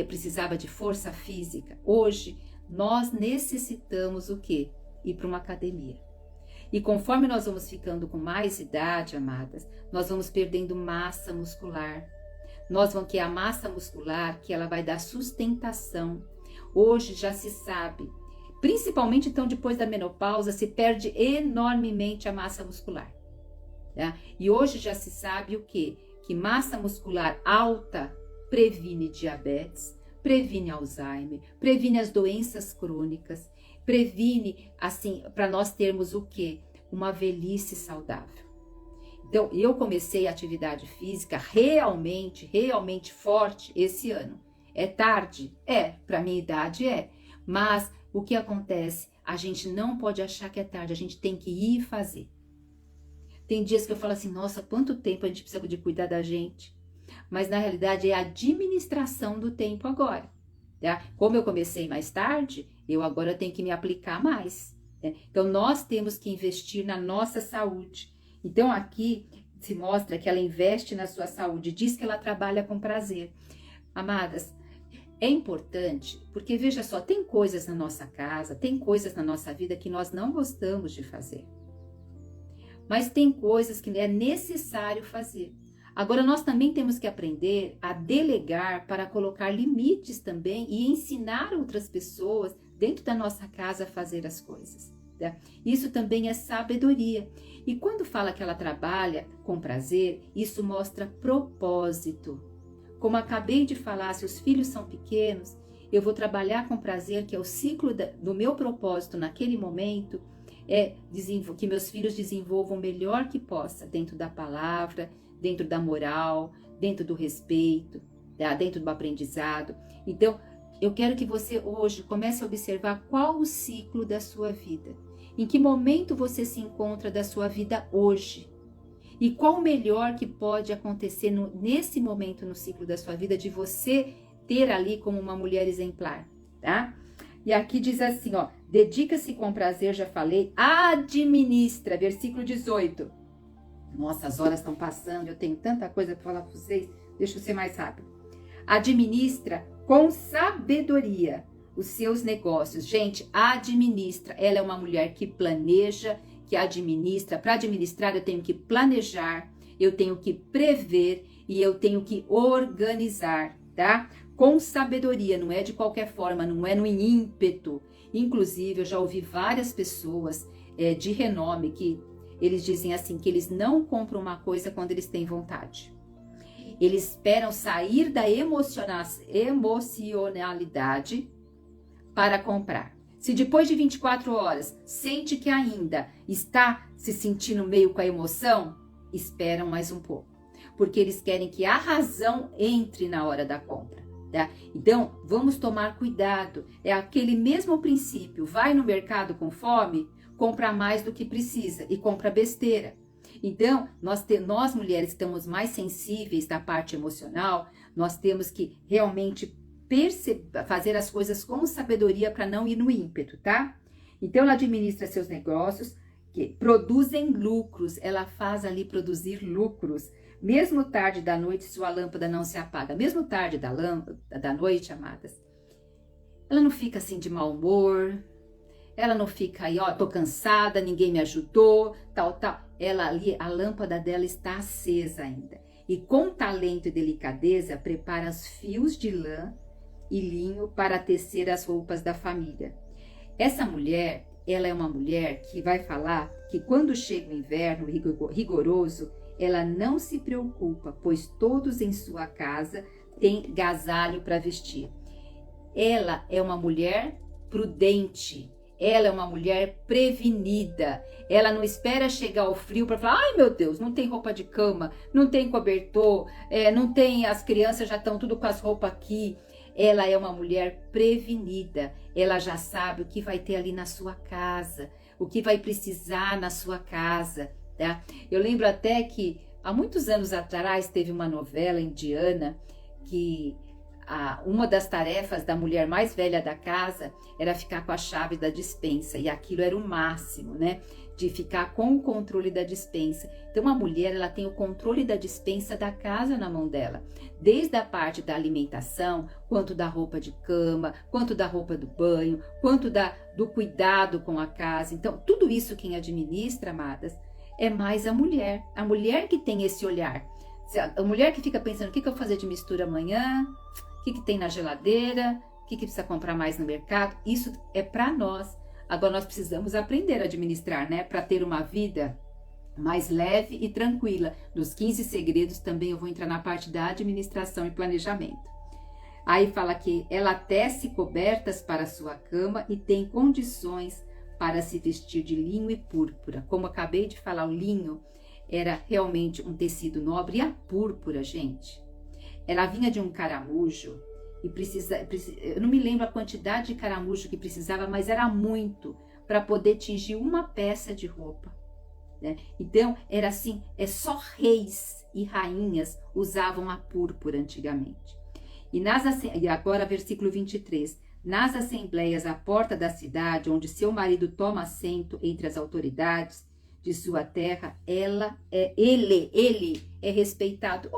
precisava de força física? Hoje, nós necessitamos o quê? Ir para uma academia. E conforme nós vamos ficando com mais idade, amadas, nós vamos perdendo massa muscular. Nós vamos que a massa muscular, que ela vai dar sustentação. Hoje já se sabe, principalmente então depois da menopausa, se perde enormemente a massa muscular. Tá? E hoje já se sabe o quê? Que massa muscular alta previne diabetes, previne Alzheimer, previne as doenças crônicas, previne, assim, para nós termos o quê? Uma velhice saudável. Então, eu comecei a atividade física realmente forte esse ano. É tarde? É, para minha idade é. Mas o que acontece? A gente não pode achar que é tarde, a gente tem que ir fazer. Tem dias que eu falo assim, nossa, quanto tempo a gente precisa de cuidar da gente. Mas na realidade é a administração do tempo agora. Tá? Como eu comecei mais tarde, eu agora tenho que me aplicar mais. Né? Então nós temos que investir na nossa saúde. Então aqui se mostra que ela investe na sua saúde, diz que ela trabalha com prazer. Amadas, é importante, porque veja só, tem coisas na nossa casa, tem coisas na nossa vida que nós não gostamos de fazer. Mas tem coisas que é necessário fazer. Agora, nós também temos que aprender a delegar para colocar limites também e ensinar outras pessoas dentro da nossa casa a fazer as coisas. Tá? Isso também é sabedoria. E quando fala que ela trabalha com prazer, isso mostra propósito. Como acabei de falar, se os filhos são pequenos, eu vou trabalhar com prazer, que é o ciclo do meu propósito naquele momento, é que meus filhos desenvolvam o melhor que possa, dentro da palavra, dentro da moral, dentro do respeito, tá? Dentro do aprendizado. Então, eu quero que você hoje comece a observar qual o ciclo da sua vida. Em que momento você se encontra da sua vida hoje? E qual o melhor que pode acontecer nesse momento no ciclo da sua vida de você ter ali como uma mulher exemplar, tá? E aqui diz assim, ó, dedica-se com prazer, já falei, administra, versículo 18. Nossa, as horas estão passando, eu tenho tanta coisa para falar para vocês, deixa eu ser mais rápido. Administra com sabedoria os seus negócios. Gente, administra, ela é uma mulher que planeja, que administra. Para administrar eu tenho que planejar, eu tenho que prever e eu tenho que organizar, tá? Com sabedoria, não é de qualquer forma, não é no ímpeto. Inclusive, eu já ouvi várias pessoas de renome que eles dizem assim, que eles não compram uma coisa quando eles têm vontade. Eles esperam sair da emocionalidade para comprar. Se depois de 24 horas sente que ainda está se sentindo meio com a emoção, esperam mais um pouco. Porque eles querem que a razão entre na hora da compra. Tá? Então, vamos tomar cuidado. É aquele mesmo princípio. Vai no mercado com fome, compra mais do que precisa e compra besteira. Então, nós mulheres que estamos mais sensíveis da parte emocional, nós temos que realmente fazer as coisas com sabedoria para não ir no ímpeto, tá? Então, ela administra seus negócios que produzem lucros, ela faz ali produzir lucros. Mesmo tarde da noite, sua lâmpada não se apaga. Mesmo tarde da noite, amadas, ela não fica assim de mau humor, ela não fica aí, ó, tô cansada, ninguém me ajudou, tal. Ela ali, a lâmpada dela está acesa ainda. E com talento e delicadeza, prepara os fios de lã e linho para tecer as roupas da família. Essa mulher, ela é uma mulher que vai falar que quando chega o inverno rigoroso, ela não se preocupa, pois todos em sua casa têm gasalho para vestir. Ela é uma mulher prudente, ela é uma mulher prevenida, ela não espera chegar o frio para falar, ai meu Deus, não tem roupa de cama, não tem cobertor, não tem, as crianças já estão tudo com as roupas aqui. Ela é uma mulher prevenida, ela já sabe o que vai ter ali na sua casa, o que vai precisar na sua casa, tá? Eu lembro até que há muitos anos atrás teve uma novela indiana que uma das tarefas da mulher mais velha da casa era ficar com a chave da despensa, e aquilo era o máximo, né? De ficar com o controle da despensa. Então a mulher, ela tem o controle da despensa da casa na mão dela, desde a parte da alimentação, quanto da roupa de cama, quanto da roupa do banho, quanto do cuidado com a casa. Então tudo isso quem administra, amadas, é mais a mulher que tem esse olhar. A mulher que fica pensando, o que eu vou fazer de mistura amanhã, o que tem na geladeira, o que precisa comprar mais no mercado, isso é para nós. Agora nós precisamos aprender a administrar, né? Para ter uma vida mais leve e tranquila. Nos 15 segredos também eu vou entrar na parte da administração e planejamento. Aí fala que ela tece cobertas para a sua cama e tem condições para se vestir de linho e púrpura. Como acabei de falar, o linho era realmente um tecido nobre. E a púrpura, gente, ela vinha de um caramujo e eu não me lembro a quantidade de caramujo que precisava, mas era muito para poder tingir uma peça de roupa, né? Então era assim, só reis e rainhas usavam a púrpura antigamente. E agora versículo 23, nas assembleias à porta da cidade, onde seu marido toma assento entre as autoridades de sua terra, ele é respeitado.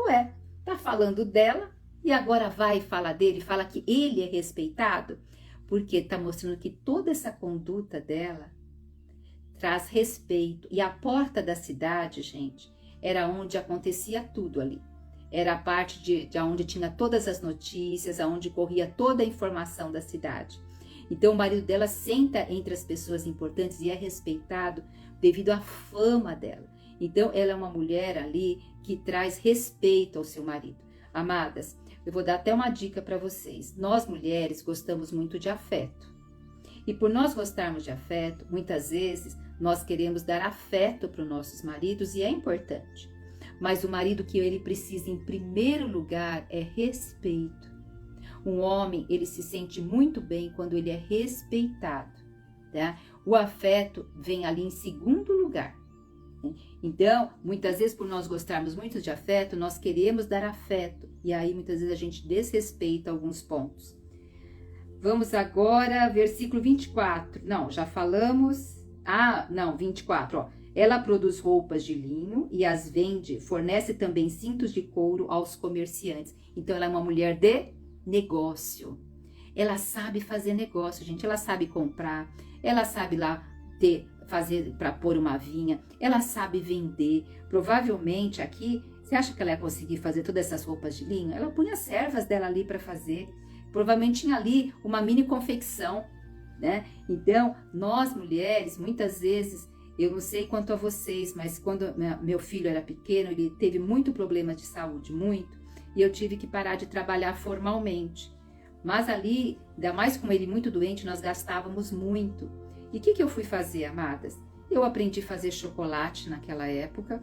Tá falando dela e agora vai falar dele, fala que ele é respeitado, porque tá mostrando que toda essa conduta dela traz respeito. E a porta da cidade, gente, era onde acontecia tudo ali. Era a parte de onde tinha todas as notícias, aonde corria toda a informação da cidade. Então o marido dela senta entre as pessoas importantes e é respeitado devido à fama dela. Então ela é uma mulher ali que traz respeito ao seu marido. Amadas, eu vou dar até uma dica para vocês. Nós mulheres gostamos muito de afeto. E por nós gostarmos de afeto, muitas vezes nós queremos dar afeto para os nossos maridos e é importante. Mas o marido que ele precisa em primeiro lugar é respeito. Um homem, ele se sente muito bem quando ele é respeitado, tá? O afeto vem ali em segundo lugar. Então, muitas vezes por nós gostarmos muito de afeto, nós queremos dar afeto. E aí muitas vezes a gente desrespeita alguns pontos. Vamos agora, versículo 24. Não, já falamos. 24, ó. Ela produz roupas de linho e as vende, fornece também cintos de couro aos comerciantes. Então ela é uma mulher de negócio. Ela sabe fazer negócio, gente. Ela sabe comprar, ela sabe lá fazer para pôr uma vinha, ela sabe vender. Provavelmente aqui, você acha que ela ia conseguir fazer todas essas roupas de linho? Ela punha as servas dela ali para fazer. Provavelmente tinha ali uma mini confecção, né? Então, nós mulheres, muitas vezes, eu não sei quanto a vocês, mas quando meu filho era pequeno, ele teve muito problema de saúde, muito, e eu tive que parar de trabalhar formalmente. Mas ali, ainda mais com ele muito doente, nós gastávamos muito. E o que eu fui fazer, amadas? Eu aprendi a fazer chocolate naquela época,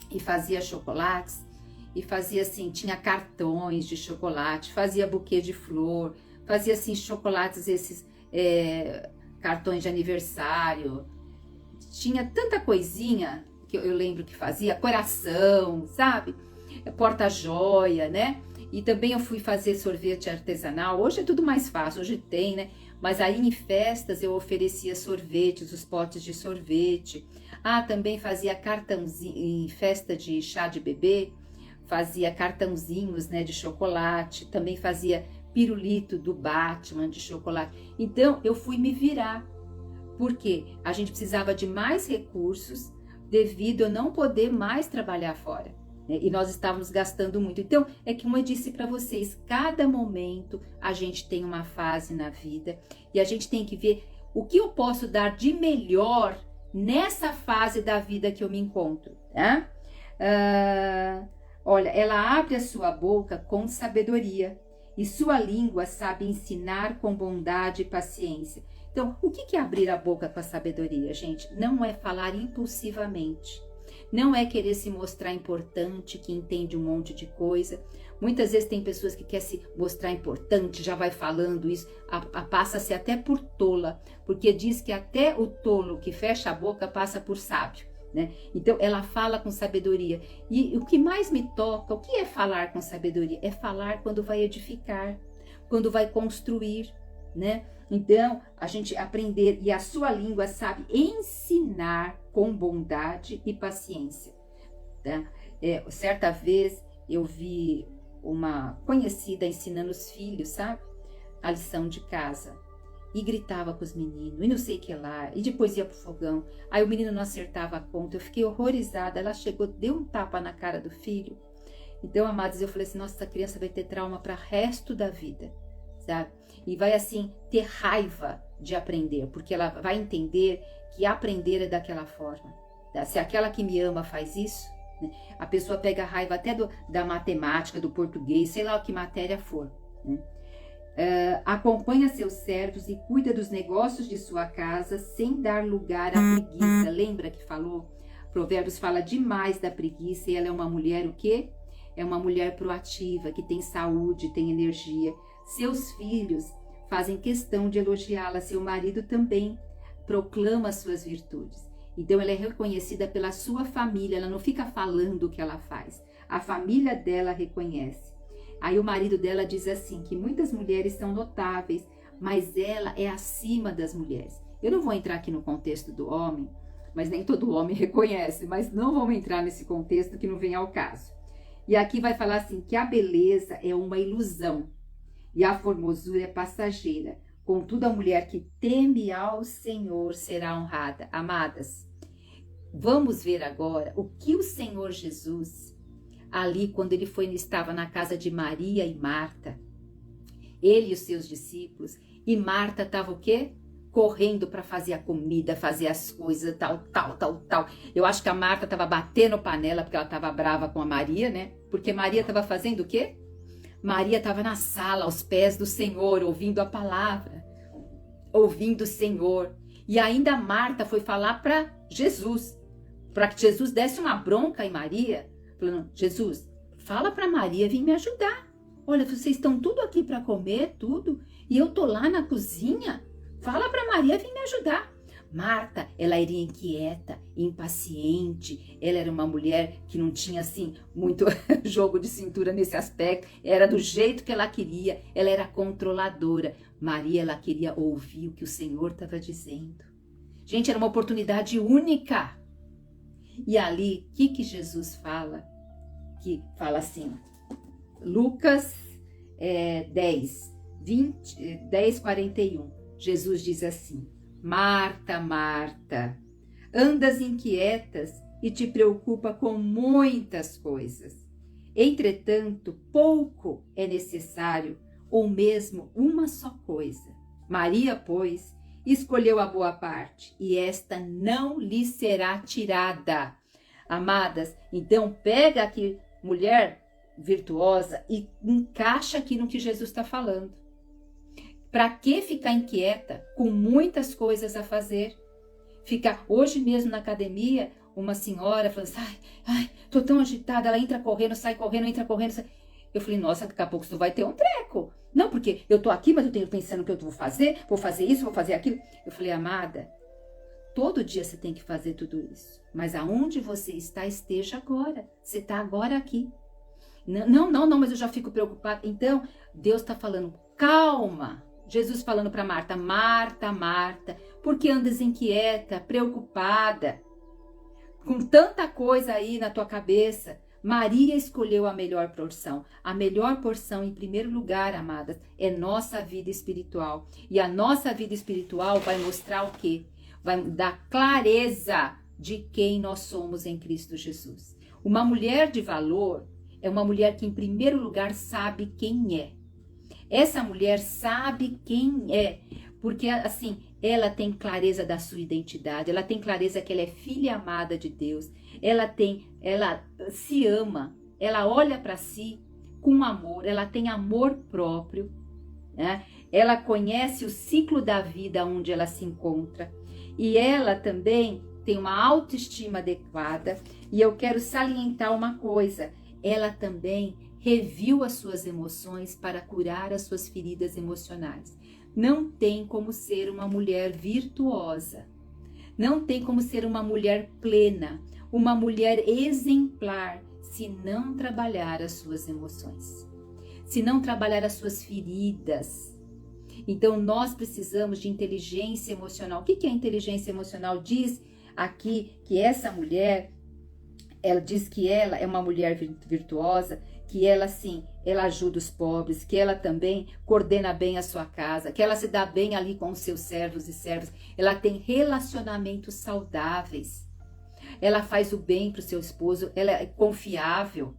e fazia chocolates, e fazia assim, tinha cartões de chocolate, fazia buquê de flor, fazia assim chocolates, esses cartões de aniversário. Tinha tanta coisinha que eu lembro que fazia, coração, sabe? Porta-joia, né? E também eu fui fazer sorvete artesanal. Hoje é tudo mais fácil, hoje tem, né? Mas aí em festas eu oferecia sorvetes, os potes de sorvete. Também fazia cartãozinho, em festa de chá de bebê, fazia cartãozinhos, né, de chocolate. Também fazia pirulito do Batman de chocolate. Então eu fui me virar. Porque a gente precisava de mais recursos devido a não poder mais trabalhar fora, né? E nós estávamos gastando muito. Então, é como eu disse para vocês, cada momento a gente tem uma fase na vida e a gente tem que ver o que eu posso dar de melhor nessa fase da vida que eu me encontro, tá? Olha, ela abre a sua boca com sabedoria e sua língua sabe ensinar com bondade e paciência. Então, o que é abrir a boca com a sabedoria, gente? Não é falar impulsivamente. Não é querer se mostrar importante, que entende um monte de coisa. Muitas vezes tem pessoas que querem se mostrar importante, já vai falando isso, passa-se até por tola, porque diz que até o tolo que fecha a boca passa por sábio, né? Então, ela fala com sabedoria. E o que mais me toca, o que é falar com sabedoria? É falar quando vai edificar, quando vai construir, né? Então, a gente aprender, e a sua língua sabe ensinar com bondade e paciência, tá? Certa vez eu vi uma conhecida ensinando os filhos, sabe? A lição de casa. E gritava com os meninos, e não sei o que lá, e depois ia pro fogão. Aí o menino não acertava a conta, eu fiquei horrorizada. Ela chegou, deu um tapa na cara do filho. Então, amados, eu falei assim, nossa, essa criança vai ter trauma para o resto da vida, sabe? E vai assim ter raiva de aprender, porque ela vai entender que aprender é daquela forma. Tá? Se aquela que me ama faz isso, né? A pessoa pega raiva até da matemática, do português, sei lá o que matéria for, né? Acompanha seus servos e cuida dos negócios de sua casa sem dar lugar à preguiça. Lembra que falou? Provérbios fala demais da preguiça e ela é uma mulher o quê? É uma mulher proativa, que tem saúde, tem energia. Seus filhos fazem questão de elogiá-la, seu marido também proclama as suas virtudes. Então ela é reconhecida pela sua família, ela não fica falando o que ela faz. A família dela reconhece. Aí o marido dela diz assim, que muitas mulheres são notáveis, mas ela é acima das mulheres. Eu não vou entrar aqui no contexto do homem, mas nem todo homem reconhece, mas não vamos entrar nesse contexto que não vem ao caso. E aqui vai falar assim, que a beleza é uma ilusão e a formosura é passageira. Contudo, a mulher que teme ao Senhor será honrada. Amadas, vamos ver agora o que o Senhor Jesus, ali quando ele estava na casa de Maria e Marta, ele e os seus discípulos, e Marta estava o quê? Correndo para fazer a comida, fazer as coisas, tal. Eu acho que a Marta estava batendo panela, porque ela estava brava com a Maria, né? Porque Maria estava fazendo o quê? Maria estava na sala, aos pés do Senhor, ouvindo a palavra, ouvindo o Senhor. E ainda Marta foi falar para Jesus, para que Jesus desse uma bronca em Maria, falando, Jesus, fala para Maria vir me ajudar. Olha, vocês estão tudo aqui para comer, tudo, e eu tô lá na cozinha. Fala para Maria vir me ajudar. Marta, ela era inquieta, impaciente, ela era uma mulher que não tinha assim muito jogo de cintura nesse aspecto, era do jeito que ela queria, ela era controladora. Maria, ela queria ouvir o que o Senhor estava dizendo. Gente, era uma oportunidade única. E ali, o que Jesus fala? Que fala assim, Lucas 10:41, Jesus diz assim, Marta, Marta, andas inquietas e te preocupa com muitas coisas. Entretanto, pouco é necessário, ou mesmo uma só coisa. Maria, pois, escolheu a boa parte, e esta não lhe será tirada. Amadas, então pega aqui, mulher virtuosa, e encaixa aqui no que Jesus está falando. Para que ficar inquieta com muitas coisas a fazer? Hoje mesmo na academia, uma senhora falando assim, ai, tô tão agitada, ela entra correndo, sai correndo, entra correndo, sai. Eu falei, nossa, daqui a pouco você vai ter um treco. Não, porque eu tô aqui, mas eu tenho pensando o que eu vou fazer isso, vou fazer aquilo. Eu falei, amada, todo dia você tem que fazer tudo isso, mas aonde você está, esteja agora. Você está agora aqui. Não, mas eu já fico preocupada. Então, Deus está falando, calma. Jesus falando para Marta, Marta, Marta, por que andas inquieta, preocupada, com tanta coisa aí na tua cabeça? Maria escolheu a melhor porção. A melhor porção, em primeiro lugar, amadas, é nossa vida espiritual. E a nossa vida espiritual vai mostrar o quê? Vai dar clareza de quem nós somos em Cristo Jesus. Uma mulher de valor é uma mulher que, em primeiro lugar, sabe quem é. Essa mulher sabe quem é, porque assim, ela tem clareza da sua identidade, ela tem clareza que ela é filha amada de Deus, ela se ama, ela olha para si com amor, ela tem amor próprio, né? Ela conhece o ciclo da vida onde ela se encontra e ela também tem uma autoestima adequada. E eu quero salientar uma coisa, ela também reviu as suas emoções para curar as suas feridas emocionais. Não tem como ser uma mulher virtuosa, não tem como ser uma mulher plena, uma mulher exemplar, se não trabalhar as suas emoções, se não trabalhar as suas feridas. Então nós precisamos de inteligência emocional. O que é inteligência emocional? Diz aqui que essa mulher, ela diz que ela é uma mulher virtuosa, que ela sim, ela ajuda os pobres, que ela também coordena bem a sua casa, que ela se dá bem ali com os seus servos e servas, ela tem relacionamentos saudáveis, ela faz o bem para o seu esposo, ela é confiável.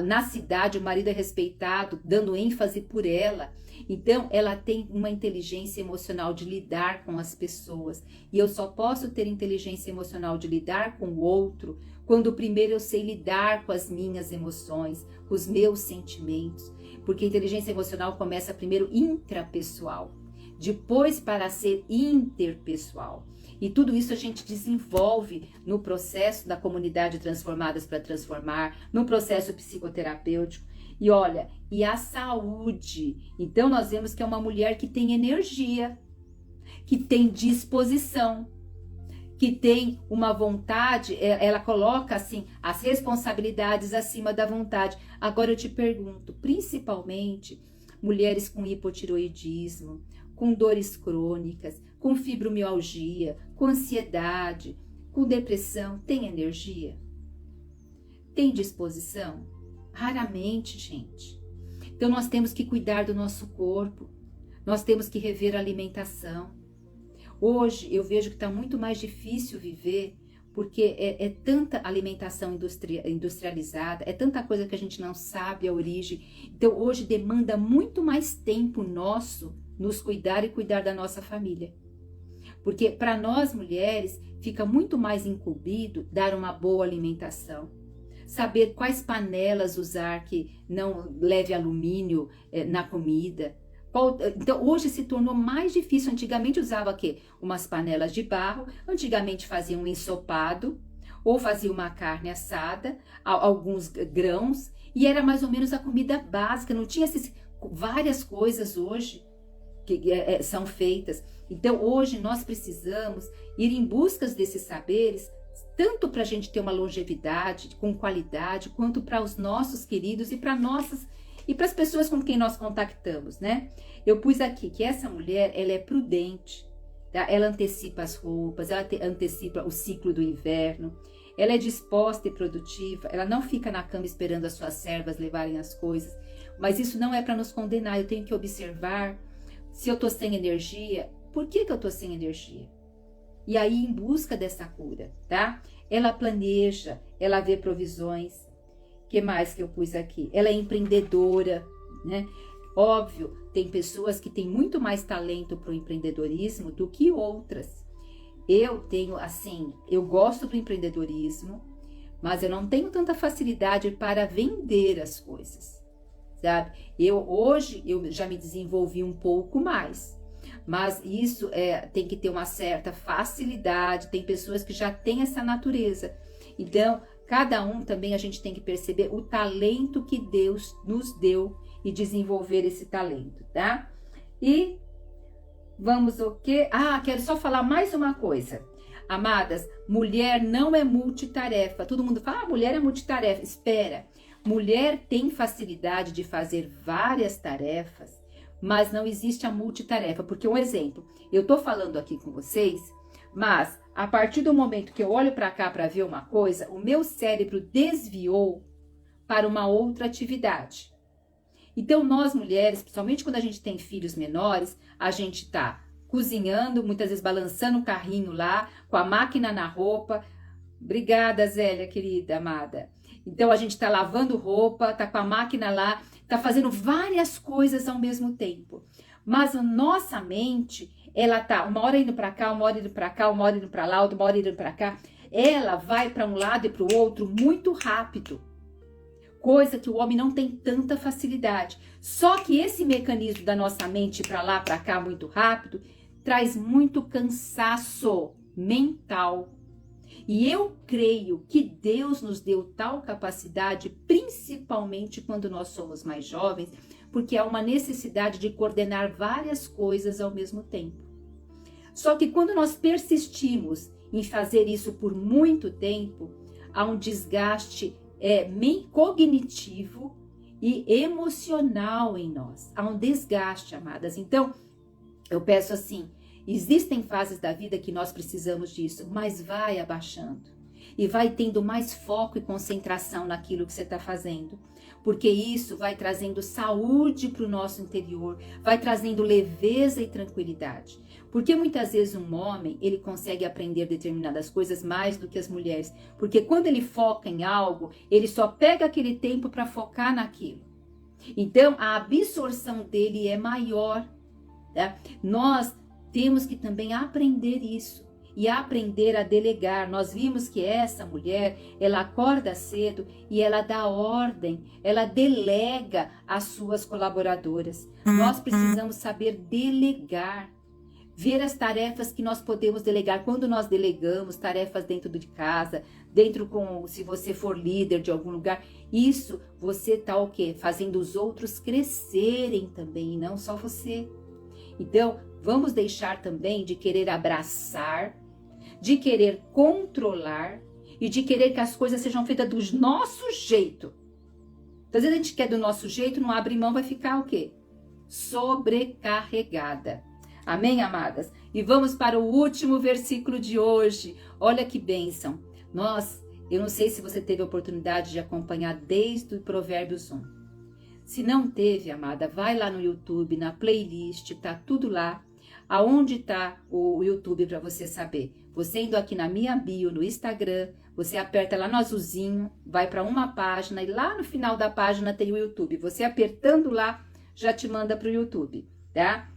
Na cidade o marido é respeitado, dando ênfase por ela. Então ela tem uma inteligência emocional de lidar com as pessoas. E eu só posso ter inteligência emocional de lidar com o outro quando primeiro eu sei lidar com as minhas emoções, com os meus sentimentos. Porque a inteligência emocional começa primeiro intrapessoal. depois para ser interpessoal. E tudo isso a gente desenvolve no processo da comunidade Transformadas para Transformar, no processo psicoterapêutico. E olha, e a saúde. Então nós vemos que é uma mulher que tem energia, que tem disposição, que tem uma vontade, ela coloca assim as responsabilidades acima da vontade. Agora eu te pergunto, principalmente mulheres com hipotiroidismo, com dores crônicas, com fibromialgia, com ansiedade, com depressão, tem energia? Tem disposição? Raramente, gente. Então nós temos que cuidar do nosso corpo, nós temos que rever a alimentação. Hoje eu vejo que está muito mais difícil viver, porque é tanta alimentação industrializada, é tanta coisa que a gente não sabe a origem. Então hoje demanda muito mais tempo nosso nos cuidar e cuidar da nossa família. Porque para nós mulheres fica muito mais incumbido dar uma boa alimentação, saber quais panelas usar que não leve alumínio na comida. Então hoje se tornou mais difícil. Antigamente usava umas panelas de barro, antigamente fazia um ensopado ou fazia uma carne assada, alguns grãos, e era mais ou menos a comida básica, não tinha várias coisas hoje que são feitas. Então hoje nós precisamos ir em busca desses saberes, tanto para a gente ter uma longevidade com qualidade, quanto para os nossos queridos e para as pessoas com quem nós contactamos, né? Eu pus aqui que essa mulher, ela é prudente, tá? Ela antecipa as roupas, ela antecipa o ciclo do inverno, ela é disposta e produtiva, ela não fica na cama esperando as suas servas levarem as coisas, mas isso não é para nos condenar. Eu tenho que observar se eu tô sem energia, por que eu tô sem energia? E aí em busca dessa cura, tá? Ela planeja, ela vê provisões. Que mais que eu pus aqui? Ela é empreendedora, né? Óbvio, tem pessoas que têm muito mais talento para o empreendedorismo do que outras. Eu tenho, assim, eu gosto do empreendedorismo, mas eu não tenho tanta facilidade para vender as coisas, sabe? Hoje eu já me desenvolvi um pouco mais, mas isso tem que ter uma certa facilidade. Tem pessoas que já têm essa natureza. Então, cada um também a gente tem que perceber o talento que Deus nos deu e desenvolver esse talento, tá? E vamos o quê? Quero só falar mais uma coisa. Amadas, mulher não é multitarefa. Todo mundo fala, mulher é multitarefa. Espera, mulher tem facilidade de fazer várias tarefas, mas não existe a multitarefa. Porque um exemplo, eu tô falando aqui com vocês, mas a partir do momento que eu olho para cá para ver uma coisa, o meu cérebro desviou para uma outra atividade. Então nós mulheres, principalmente quando a gente tem filhos menores, a gente tá cozinhando, muitas vezes balançando o carrinho lá, com a máquina na roupa. Obrigada, Zélia, querida, amada. Então a gente tá lavando roupa, tá com a máquina lá, tá fazendo várias coisas ao mesmo tempo. Mas a nossa mente, ela tá uma hora indo para cá, uma hora indo para cá, uma hora indo para lá, uma hora indo para cá. Ela vai para um lado e para o outro muito rápido. Coisa que o homem não tem tanta facilidade. Só que esse mecanismo da nossa mente para lá, para cá, muito rápido, traz muito cansaço mental. E eu creio que Deus nos deu tal capacidade, principalmente quando nós somos mais jovens, porque há uma necessidade de coordenar várias coisas ao mesmo tempo. Só que quando nós persistimos em fazer isso por muito tempo, há um desgaste cognitivo e emocional em nós. Há um desgaste, amadas. Então, eu peço assim, existem fases da vida que nós precisamos disso, mas vai abaixando. E vai tendo mais foco e concentração naquilo que você está fazendo. Porque isso vai trazendo saúde para o nosso interior, vai trazendo leveza e tranquilidade. Porque muitas vezes um homem, ele consegue aprender determinadas coisas mais do que as mulheres. Porque quando ele foca em algo, ele só pega aquele tempo para focar naquilo. Então, a absorção dele é maior. Tá? Nós temos que também aprender isso. e aprender a delegar. Nós vimos que essa mulher, ela acorda cedo e ela dá ordem, ela delega às suas colaboradoras. Nós precisamos saber delegar, ver as tarefas que nós podemos delegar. Quando nós delegamos tarefas dentro de casa, se você for líder de algum lugar, isso você está o quê? Fazendo os outros crescerem também, e não só você. Então, vamos deixar também de querer abraçar, de querer controlar e de querer que as coisas sejam feitas do nosso jeito. Às vezes a gente quer do nosso jeito, não abre mão, vai ficar o quê? Sobrecarregada. Amém, amadas? E vamos para o último versículo de hoje. Olha que bênção. Eu não sei se você teve a oportunidade de acompanhar desde o Provérbios 1. Se não teve, amada, vai lá no YouTube, na playlist, tá tudo lá. Aonde está o YouTube para você saber? Você indo aqui na minha bio, no Instagram, você aperta lá no azulzinho, vai para uma página e lá no final da página tem o YouTube. Você apertando lá, já te manda para o YouTube, tá?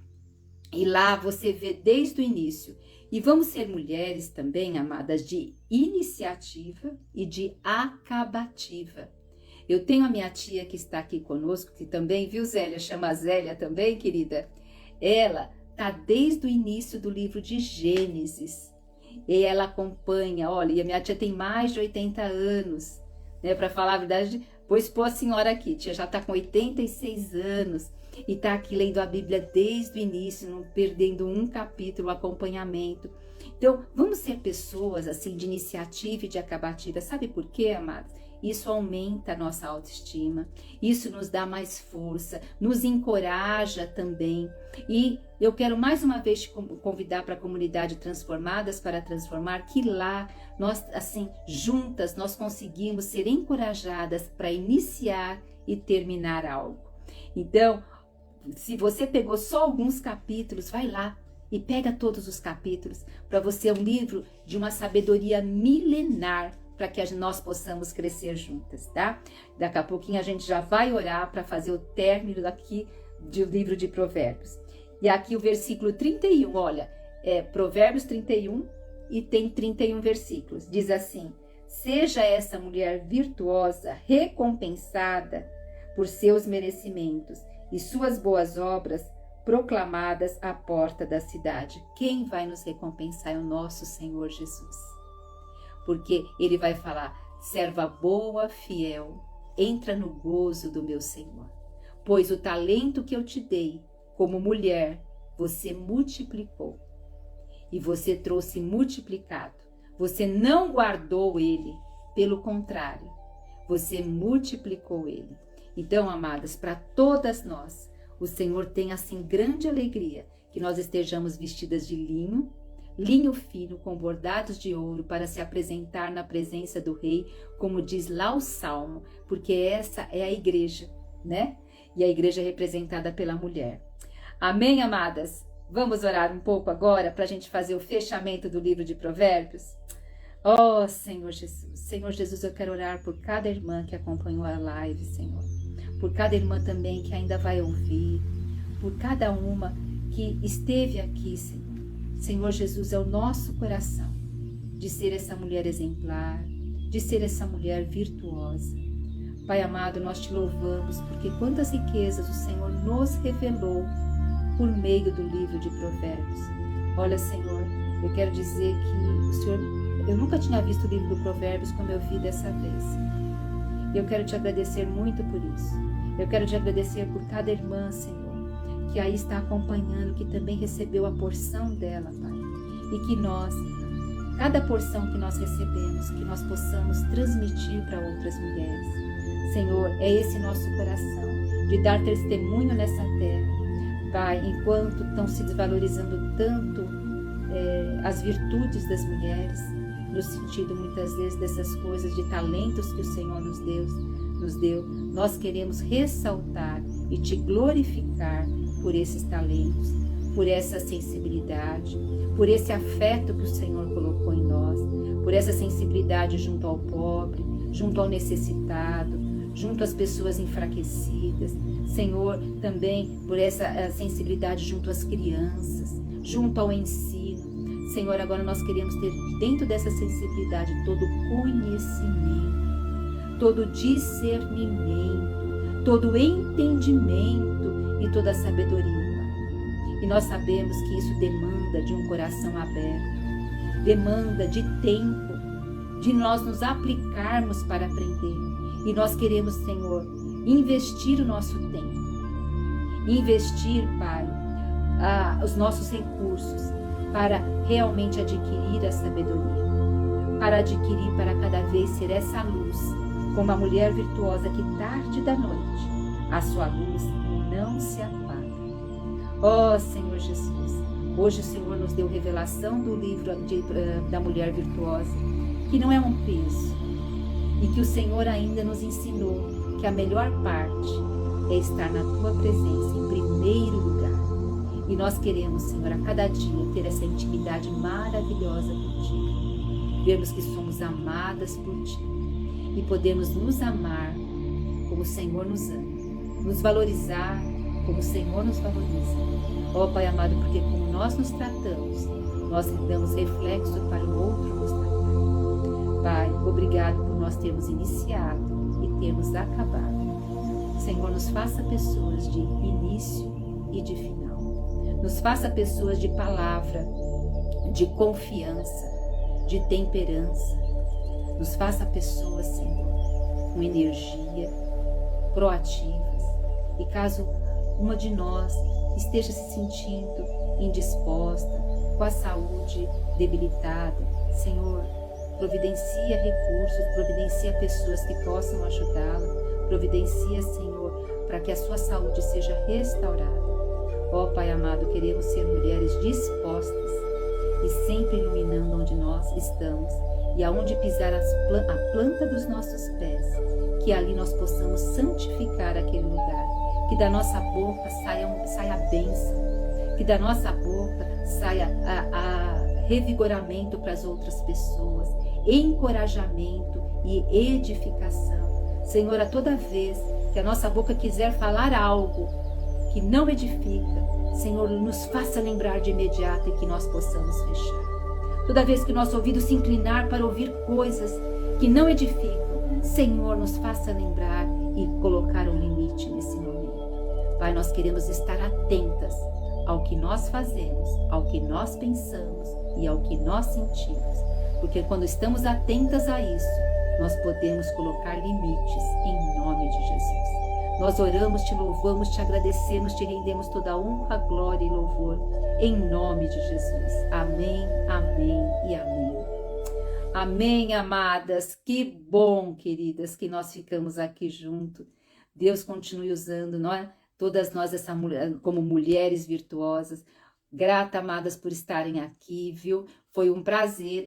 E lá você vê desde o início. E vamos ser mulheres também, amadas, de iniciativa e de acabativa. Eu tenho a minha tia que está aqui conosco, que também, viu, Zélia? Chama Zélia também, querida. Ela está desde o início do livro de Gênesis. E ela acompanha, olha, e a minha tia tem mais de 80 anos, né? Para falar a verdade, pois pô, a senhora aqui, tia já está com 86 anos. E está aqui lendo a Bíblia desde o início, não perdendo um capítulo, acompanhamento. Então, vamos ser pessoas assim de iniciativa e de acabativa. Sabe por quê, amados? Isso aumenta a nossa autoestima, isso nos dá mais força, nos encoraja também. E eu quero mais uma vez te convidar para a comunidade Transformadas para Transformar, que lá nós, assim, juntas, nós conseguimos ser encorajadas para iniciar e terminar algo. Então, se você pegou só alguns capítulos, vai lá e pega todos os capítulos. Para você é um livro de uma sabedoria milenar para que nós possamos crescer juntas, tá? Daqui a pouquinho a gente já vai orar para fazer o término daqui do livro de Provérbios. E aqui o versículo 31, olha, é Provérbios 31 e tem 31 versículos. Diz assim: seja essa mulher virtuosa recompensada por seus merecimentos e suas boas obras proclamadas à porta da cidade. Quem vai nos recompensar é o nosso Senhor Jesus. Porque ele vai falar: serva boa, fiel, entra no gozo do meu Senhor. Pois o talento que eu te dei como mulher, você multiplicou. E você trouxe multiplicado. Você não guardou ele, pelo contrário, você multiplicou ele. Então, amadas, para todas nós, o Senhor tem assim grande alegria que nós estejamos vestidas de linho fino com bordados de ouro para se apresentar na presença do Rei, como diz lá o Salmo, porque essa é a igreja, né? E a igreja é representada pela mulher. Amém, amadas? Vamos orar um pouco agora para a gente fazer o fechamento do livro de Provérbios? Oh, Senhor Jesus. Senhor Jesus, eu quero orar por cada irmã que acompanhou a live, Senhor. Por cada irmã também que ainda vai ouvir. Por cada uma que esteve aqui, Senhor. Senhor Jesus, é o nosso coração de ser essa mulher exemplar, de ser essa mulher virtuosa. Pai amado, nós te louvamos porque quantas riquezas o Senhor nos revelou por meio do livro de Provérbios. Olha, Senhor, eu quero dizer que o Senhor, eu nunca tinha visto o livro do Provérbios como eu vi dessa vez. Eu quero te agradecer muito por isso. Eu quero te agradecer por cada irmã, Senhor, que aí está acompanhando, que também recebeu a porção dela, Pai. E que nós, cada porção que nós recebemos, que nós possamos transmitir para outras mulheres. Senhor, é esse nosso coração, de dar testemunho nessa terra. Pai, enquanto estão se desvalorizando tanto as virtudes das mulheres, no sentido muitas vezes dessas coisas de talentos que o Senhor nos deu, nós queremos ressaltar e te glorificar por esses talentos, por essa sensibilidade, por esse afeto que o Senhor colocou em nós, por essa sensibilidade junto ao pobre, junto ao necessitado, junto às pessoas enfraquecidas. Senhor, também por essa sensibilidade junto às crianças, junto ao ensino. Senhor, agora nós queremos ter dentro dessa sensibilidade todo conhecimento, todo discernimento, todo entendimento e toda sabedoria, Pai. E nós sabemos que isso demanda de um coração aberto, demanda de tempo, de nós nos aplicarmos para aprender. E nós queremos, Senhor, investir o nosso tempo, investir, Pai, os nossos recursos para realmente adquirir a sabedoria, para adquirir, para cada vez ser essa luz, como a mulher virtuosa que tarde da noite a sua luz não se apaga. Ó Senhor Jesus, hoje o Senhor nos deu revelação do livro da mulher virtuosa, que não é um peso, e que o Senhor ainda nos ensinou que a melhor parte é estar na Tua presença em primeiro lugar. E nós queremos, Senhor, a cada dia ter essa intimidade maravilhosa contigo, vermos que somos amadas por Ti e podemos nos amar como o Senhor nos ama, nos valorizar como o Senhor nos valoriza. Ó Pai amado, porque como nós nos tratamos, nós damos reflexo para o outro nos tratar. Pai, obrigado por nós termos iniciado e termos acabado. Senhor, nos faça pessoas de início e de final. Nos faça pessoas de palavra, de confiança, de temperança. Nos faça pessoas, Senhor, com energia, proativas. E caso uma de nós esteja se sentindo indisposta, com a saúde debilitada, Senhor, providencia recursos, providencia pessoas que possam ajudá-la, providencia, Senhor, para que a sua saúde seja restaurada. Ó Pai amado, queremos ser mulheres dispostas e sempre iluminando onde nós estamos e aonde pisar a planta dos nossos pés, que ali nós possamos santificar aquele lugar, que da nossa boca saia a bênção, que da nossa boca saia a revigoramento para as outras pessoas, encorajamento e edificação. Senhor, a toda vez que a nossa boca quiser falar algo que não edifica, Senhor, nos faça lembrar de imediato e que nós possamos fechar. Toda vez que o nosso ouvido se inclinar para ouvir coisas que não edificam, Senhor, nos faça lembrar e colocar um limite nesse momento. Pai, nós queremos estar atentas ao que nós fazemos, ao que nós pensamos e ao que nós sentimos, porque quando estamos atentas a isso, nós podemos colocar limites em nome de Jesus. Nós oramos, te louvamos, te agradecemos, te rendemos toda a honra, glória e louvor, em nome de Jesus. Amém, amém e amém. Amém, amadas. Que bom, queridas, que nós ficamos aqui junto. Deus continue usando todas nós como mulheres virtuosas. Grata, amadas, por estarem aqui, viu? Foi um prazer